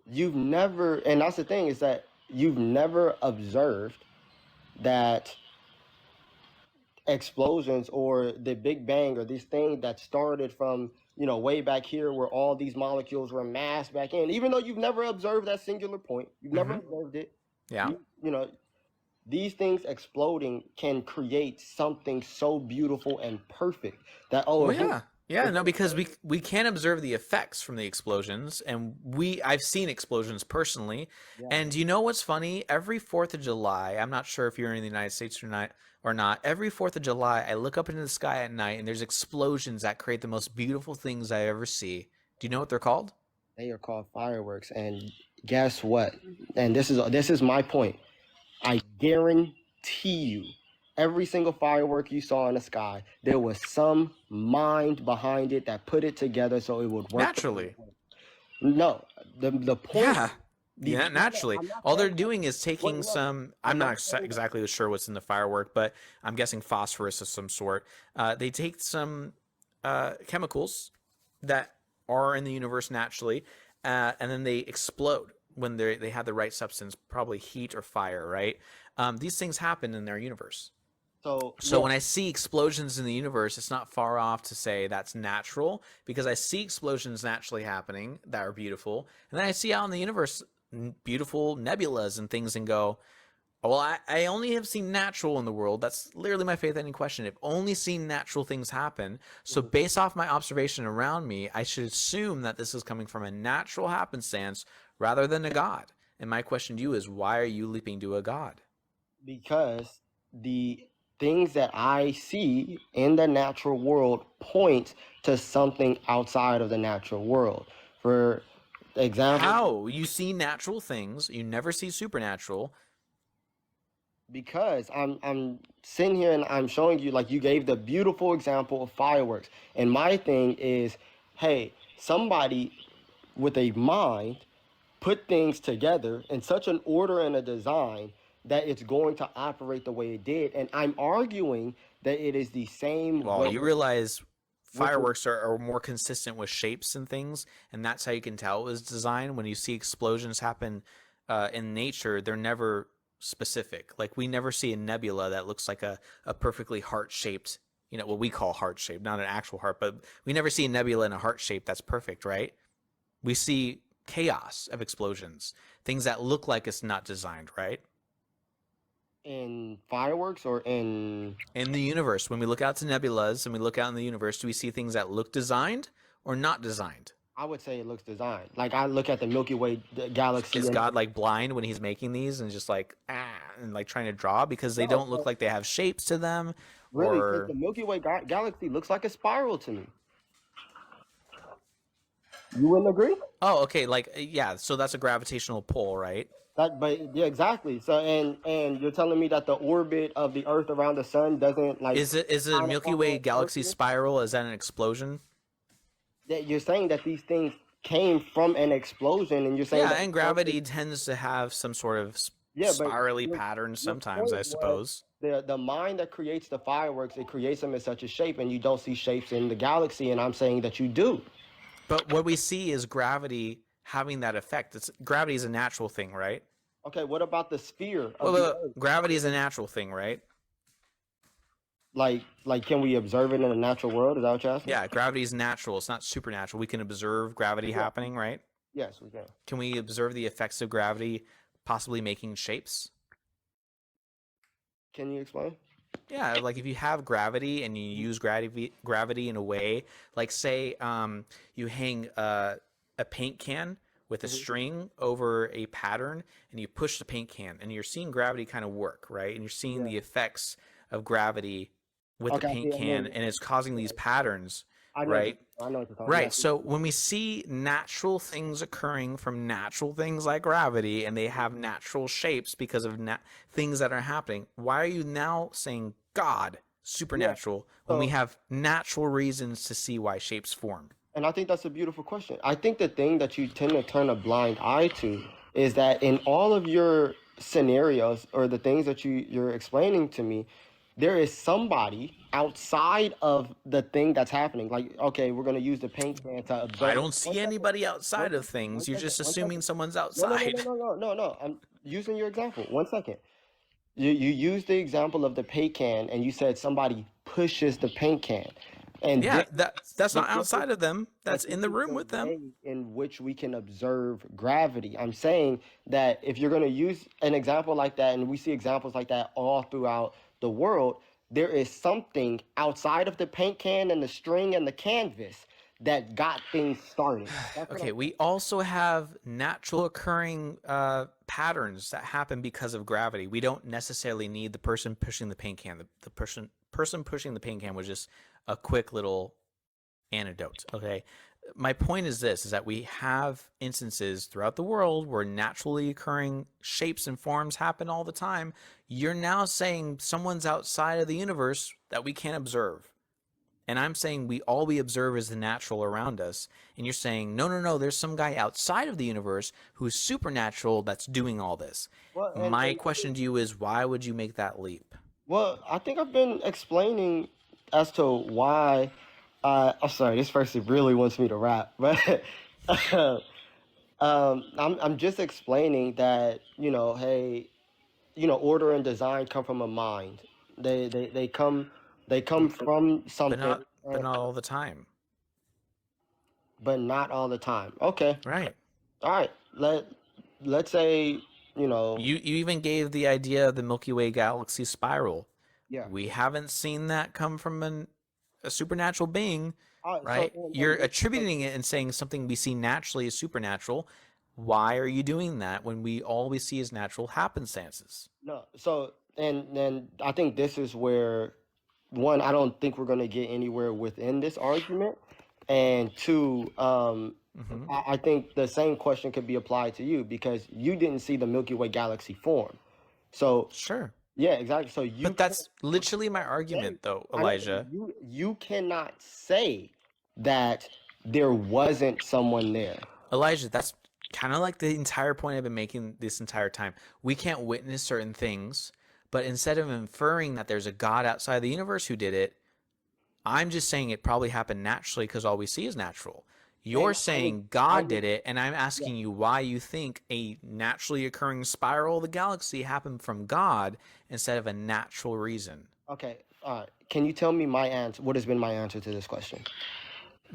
You've never, and that's the thing is that you've never observed that explosions or the Big Bang or this thing that started from way back here where all these molecules were massed back in, even though you've never observed that singular point, you've never observed it. Yeah. You know these things exploding can create something so beautiful and perfect that Oh if yeah. Yeah, no, because we can't observe the effects from the explosions, and I've seen explosions personally. And you know what's funny? Every 4th of July, I'm not sure if you're in the United States or not. Every 4th of July, I look up into the sky at night, and there's explosions that create the most beautiful things I ever see. Do you know what they're called? they are called fireworks, and guess what? And this is my point. I guarantee you, every single firework you saw in the sky, there was some mind behind it that put it together so it would work. Naturally. No, the point. Yeah. Yeah, naturally. I'm not All they're saying- doing is taking look, some. I'm I'm not not saying that- exactly sure what's in the firework, but I'm guessing phosphorus of some sort. They take some chemicals that are in the universe naturally, and then they explode when they have the right substance, probably heat or fire, right? These things happen in their universe. So So when I see explosions in the universe, it's not far off to say that's natural because I see explosions naturally happening that are beautiful. And then I see out in the universe beautiful nebulas and things and go, oh, well, I only have seen natural in the world. That's literally my faith ending question. I've only seen natural things happen. So based off my observation around me, I should assume that this is coming from a natural happenstance rather than a God. And my question to you is, why are you leaping to a God? because the things that I see in the natural world point to something outside of the natural world. For example, How? You see natural things, you never see supernatural. because I'm sitting here and I'm showing you like you gave the beautiful example of fireworks. And my thing is, hey, somebody with a mind put things together in such an order and a design that it's going to operate the way it did. And I'm arguing that it is the same Well, way. you realize fireworks are more consistent with shapes and things, and that's how you can tell it was designed. When you see explosions happen in nature, they're never specific. Like we never see a nebula that looks like a perfectly heart-shaped, what we call heart-shaped, not an actual heart, but we never see a nebula in a heart shape that's perfect, right? We see chaos of explosions, things that look like it's not designed, right? In fireworks or in In the universe, when we look out to nebulas and we look out in the universe, do we see things that look designed or not designed? I would say it looks designed. Like I look at the Milky Way galaxy. Is and- God like blind when he's making these and just like and like trying to draw because they don't look like they have shapes to them? Really, 'cause Or the Milky Way galaxy looks like a spiral to me. You wouldn't agree? oh, okay, like yeah, so that's a gravitational pull, right? But yeah, exactly. So and you're telling me that the orbit of the Earth around the sun doesn't like Is a kind of Milky follow Way Earth galaxy here? spiral? Is that an explosion? That you're saying that these things came from an explosion, and you're saying Yeah, that and gravity tends to have some sort of Yeah, but spirally your- pattern your sometimes, point I was- suppose. the mind that creates the fireworks, it creates them in such a shape, and you don't see shapes in the galaxy, and I'm saying that you do. But what we see is gravity having that effect. Gravity is a natural thing, right? Okay, what about the sphere of Well, the Earth? gravity is a natural thing, right? Like, can we observe it in the natural world? Is that what you're asking? Yeah, gravity is natural. It's not supernatural. We can observe gravity happening, right? Yes, we can. Can we observe the effects of gravity possibly making shapes? Can you explain? Yeah, like if you have gravity and you use gravity in a way, like say you hang a paint can with a string over a pattern and you push the paint can and you're seeing gravity kind of work, right? And you're seeing the effects of gravity with the Okay, paint yeah, can yeah. and it's causing these patterns I know. right? I know what you're talking. Right. Yes. So when we see natural things occurring from natural things like gravity and they have natural shapes because of things that are happening, why are you now saying God supernatural when we So, have natural reasons to see why shapes form? and I think that's a beautiful question. I think the thing that you tend to turn a blind eye to is that in all of your scenarios or the things that you're explaining to me, there is somebody outside of the thing that's happening. Like, okay, we're gonna use the paint can to I observe. don't One see second, anybody one outside second, of things. one You're second, just one assuming second. someone's No, no, no, no, outside. no, no, no, no. I'm using your example. 1 second. You used the example of the paint can, and you said somebody pushes the paint can, and Yeah, that's not but this is outside of them. but That's this in the is room the with them. way in which we can observe gravity. I'm saying that if you're going to use an example like that, and we see examples like that all throughout the world, there is something outside of the paint can and the string and the canvas that got things started. That's what I'm Okay, we also have natural occurring patterns that happen because of gravity. We don't necessarily need the person pushing the paint can. The person pushing the paint can was just a quick little anecdote. Okay, my point is this: is that we have instances throughout the world where naturally occurring shapes and forms happen all the time. You're now saying someone's outside of the universe that we can't observe. And I'm saying all we observe is the natural around us. And you're saying, no, no, no, there's some guy outside of the universe who's supernatural that's doing all this. well, My question to you is, why would you make that leap? well, I think I've been explaining as to why. I'm sorry, this person really wants me to rap, but I'm just explaining that hey, order and design come from a mind. They come from But something, not, but not all the time. but not all the time. Okay, Right. all right. Let's say you know, You even gave the idea of the Milky Way galaxy spiral. yeah. We haven't seen that come from a supernatural being, All right, so right? You're attributing it and saying something we see naturally is supernatural. Why are you doing that when all we see is natural happenstances? no, so and I think this is where one, I don't think we're gonna get anywhere within this argument, and two, Hmm. I think the same question could be applied to you because you didn't see the Milky Way galaxy form. So Sure. yeah, exactly. So you But can't that's literally my say, argument, though, I know Elijah. you cannot say that there wasn't someone there. Elijah, that's kind of like the entire point I've been making this entire time. We can't witness certain things, but instead of inferring that there's a God outside the universe who did it, I'm just saying it probably happened naturally because all we see is natural. You're And saying I God would, did it, and I'm yeah. asking you why you think a naturally occurring spiral of the galaxy happened from God instead of a natural reason. Okay, all right. Can you tell me my answer? What has been my answer to this question?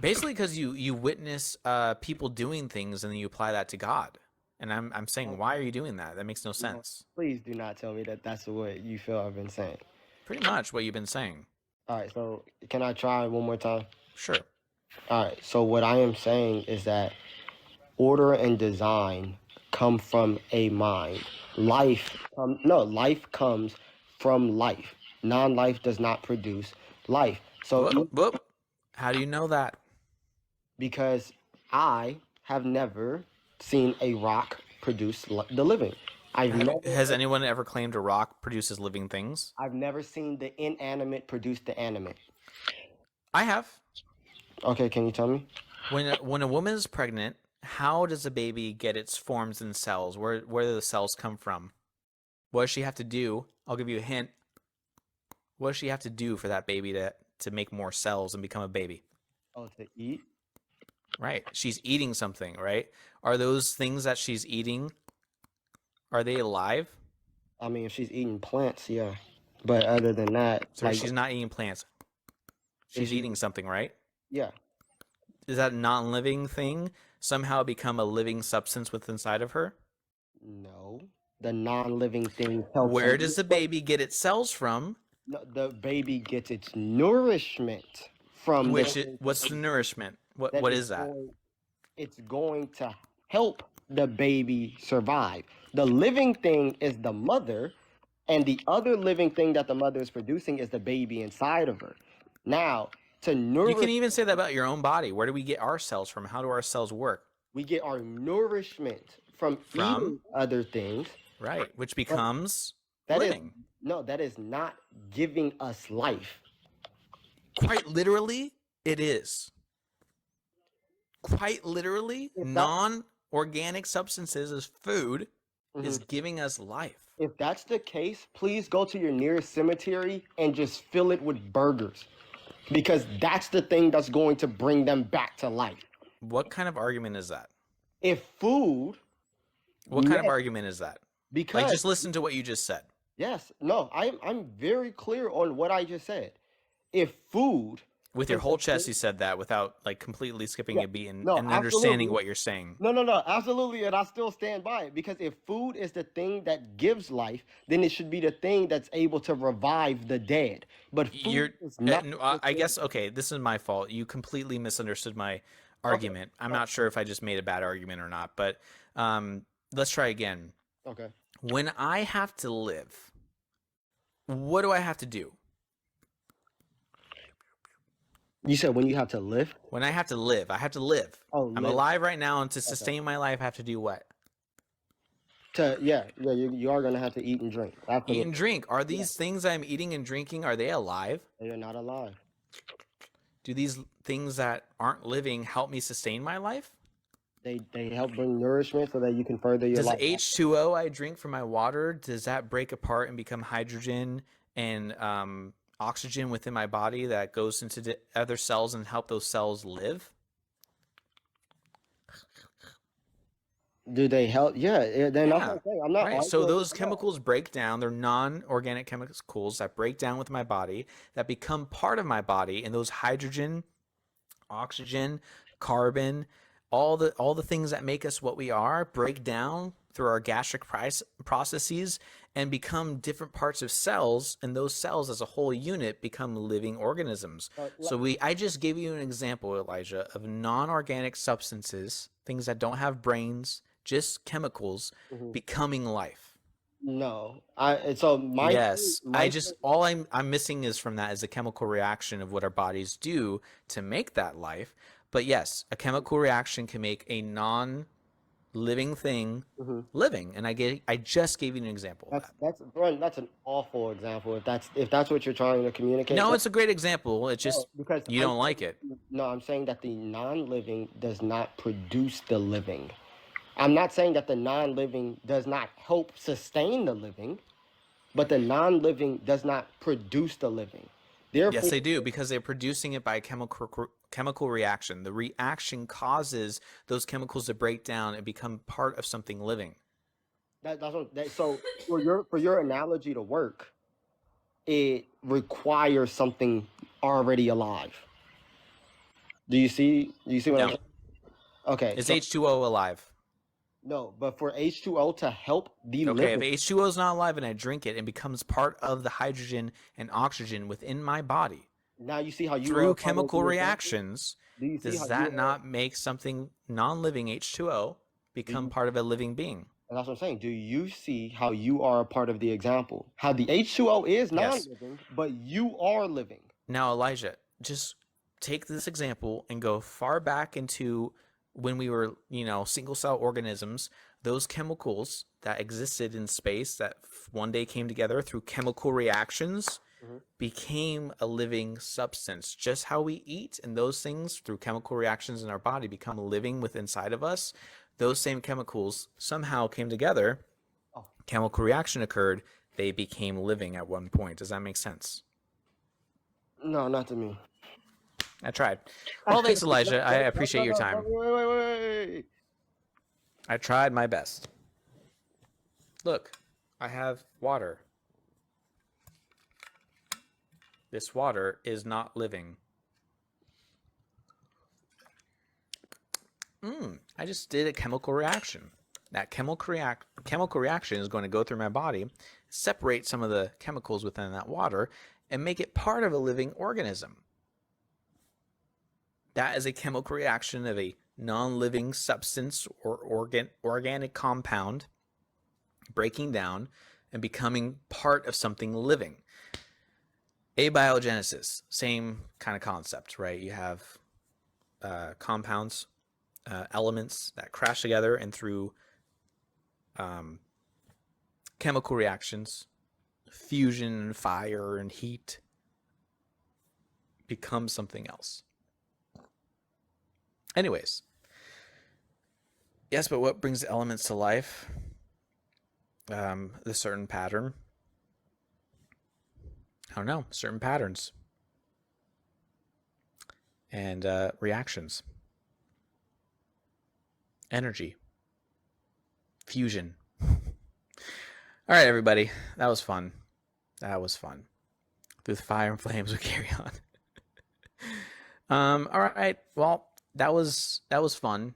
Basically, because you witness people doing things and then you apply that to God. And I'm saying, why are you doing that? That makes no No, sense. please do not tell me that that's what you feel I've been saying. Pretty much what you've been saying. All right, so can I try one more time? Sure. All right, so what I am saying is that order and design come from a mind. Life comes from life. Non-life does not produce life. So Whoop, whoop. How do you know that? because I have never seen a rock produce the living. Has anyone ever claimed a rock produces living things? I've never seen the inanimate produce the animate. I have. Okay, can you tell me? When a woman is pregnant, how does a baby get its forms and cells? Where do the cells come from? What does she have to do? I'll give you a hint. What does she have to do for that baby to make more cells and become a baby? Oh, to eat? Right. She's eating something, right? Are those things that she's eating, are they alive? I mean, if she's eating plants, yeah. But other than that, So like, she's not eating plants. is She's she? eating something, right? Yeah. Does that non-living thing somehow become a living substance within inside of her? No. The non-living thing helps. Where does the baby get its cells from? No, the baby gets its nourishment from What's the nourishment? that What is that? it's going to help the baby survive. The living thing is the mother, and the other living thing that the mother is producing is the baby inside of her. Now, To You nourish, can even say that about your own body. Where do we get our cells from? How do our cells work? we get our nourishment from From? eating other things, Right, which but becomes that is living. no, that is not giving us life. Quite literally, it is. Quite literally, If that non-organic substances as food is Mhm. giving us life. If that's the case, please go to your nearest cemetery and just fill it with burgers, because that's the thing that's going to bring them back to life. What kind of argument is that? If food, What kind of yes, argument is that? Like, because just listen to what you just said. yes, no, I'm very clear on what I just said. If food With your is whole the chest, thing, you said that without like completely skipping yeah, a beat no, and understanding absolutely. what you're saying. No, absolutely, and I still stand by it, because if food is the thing that gives life, then it should be the thing that's able to revive the dead. But You're, food is not no, the I thing. guess, okay, this is my fault. You completely misunderstood my Okay, argument. I'm not sure if I just made a bad argument or not, but let's try again. okay. When I have to live, what do I have to do? You said when you have to live? When I have to live, I have to live. Oh, I'm live. alive right now, and to Okay. sustain my life, I have to do what? Yeah, you are gonna have to eat and drink. Eat and Absolutely. drink. Are Yeah, these things I'm eating and drinking, are they alive? you're not alive. Do these things that aren't living help me sustain my life? They help bring nourishment so that you can further your Does life. H2O I drink from my water, does that break apart and become hydrogen and oxygen within my body that goes into the other cells and help those cells live? Do they help? Yeah, then that's what Yeah. I'm saying. I'm not Right. So arguing those with that. chemicals break down. They're non-organic chemicals that break down with my body, that become part of my body, and those hydrogen, oxygen, carbon, all the things that make us what we are break down through our gastric processes and become different parts of cells, and those cells as a whole unit become living organisms. So I just gave you an example, Elijah, of non-organic substances, things that don't have brains, just chemicals Mhm. becoming life. No, so my Yes, my all I'm missing is from that is a chemical reaction of what our bodies do to make that life. But yes, a chemical reaction can make a non-living thing Mhm. living, and I just gave you an example of that. that's an awful example if that's what you're trying to communicate. No, it's a great example. It's just Because you don't like it. I'm saying that the non-living does not produce the living. I'm not saying that the non-living does not help sustain the living, but the non-living does not produce the living. Yes, Therefore, they do, because they're producing it by a chemical reaction. The reaction causes those chemicals to break down and become part of something living. so for your analogy to work, it requires something already alive. Do you see what I'm No. saying? Okay, Is so H2O alive? no, but for H2O to help the Okay, if living, H2O is not alive and I drink it and becomes part of the hydrogen and oxygen within my body now you see how you are through a part of chemical the example? reactions, Do you see how does you that are? not make something non-living H2O Do become you, part of a living being? and that's what I'm saying. Do you see how you are a part of the example? How the H2O is Yes. non-living, but you are living. Now, Elijah, just take this example and go far back into when we were, single cell organisms, those chemicals that existed in space that one day came together through chemical reactions Mhm. became a living substance. Just how we eat and those things through chemical reactions in our body become living within inside of us. Those same chemicals somehow came together. Oh, Chemical reaction occurred. They became living at one point. Does that make sense? no, not to me. I tried. Well, thanks, Elijah. I No, appreciate your time. wait. I tried my best. Look, I have water. This water is not living. I just did a chemical reaction. That chemical reaction is going to go through my body, separate some of the chemicals within that water, and make it part of a living organism. That is a chemical reaction of a non-living substance or organic compound breaking down and becoming part of something living. Abiogenesis, same kind of concept, right? You have compounds, elements that crash together, and through chemical reactions, fusion and fire and heat, become something else. Anyways, yes, but what brings elements to life? The certain pattern. I don't know, certain patterns and reactions, energy, fusion. All right, everybody, that was fun. That was fun. Through the fire and flames, we carry on. All right, well, that was fun.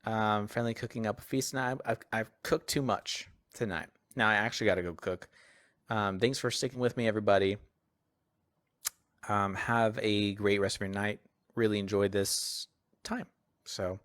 Friendly cooking up a feast, and I've cooked too much tonight. Now I actually got to go cook. Thanks for sticking with me, everybody. Have a great rest of your night. Really enjoyed this time. So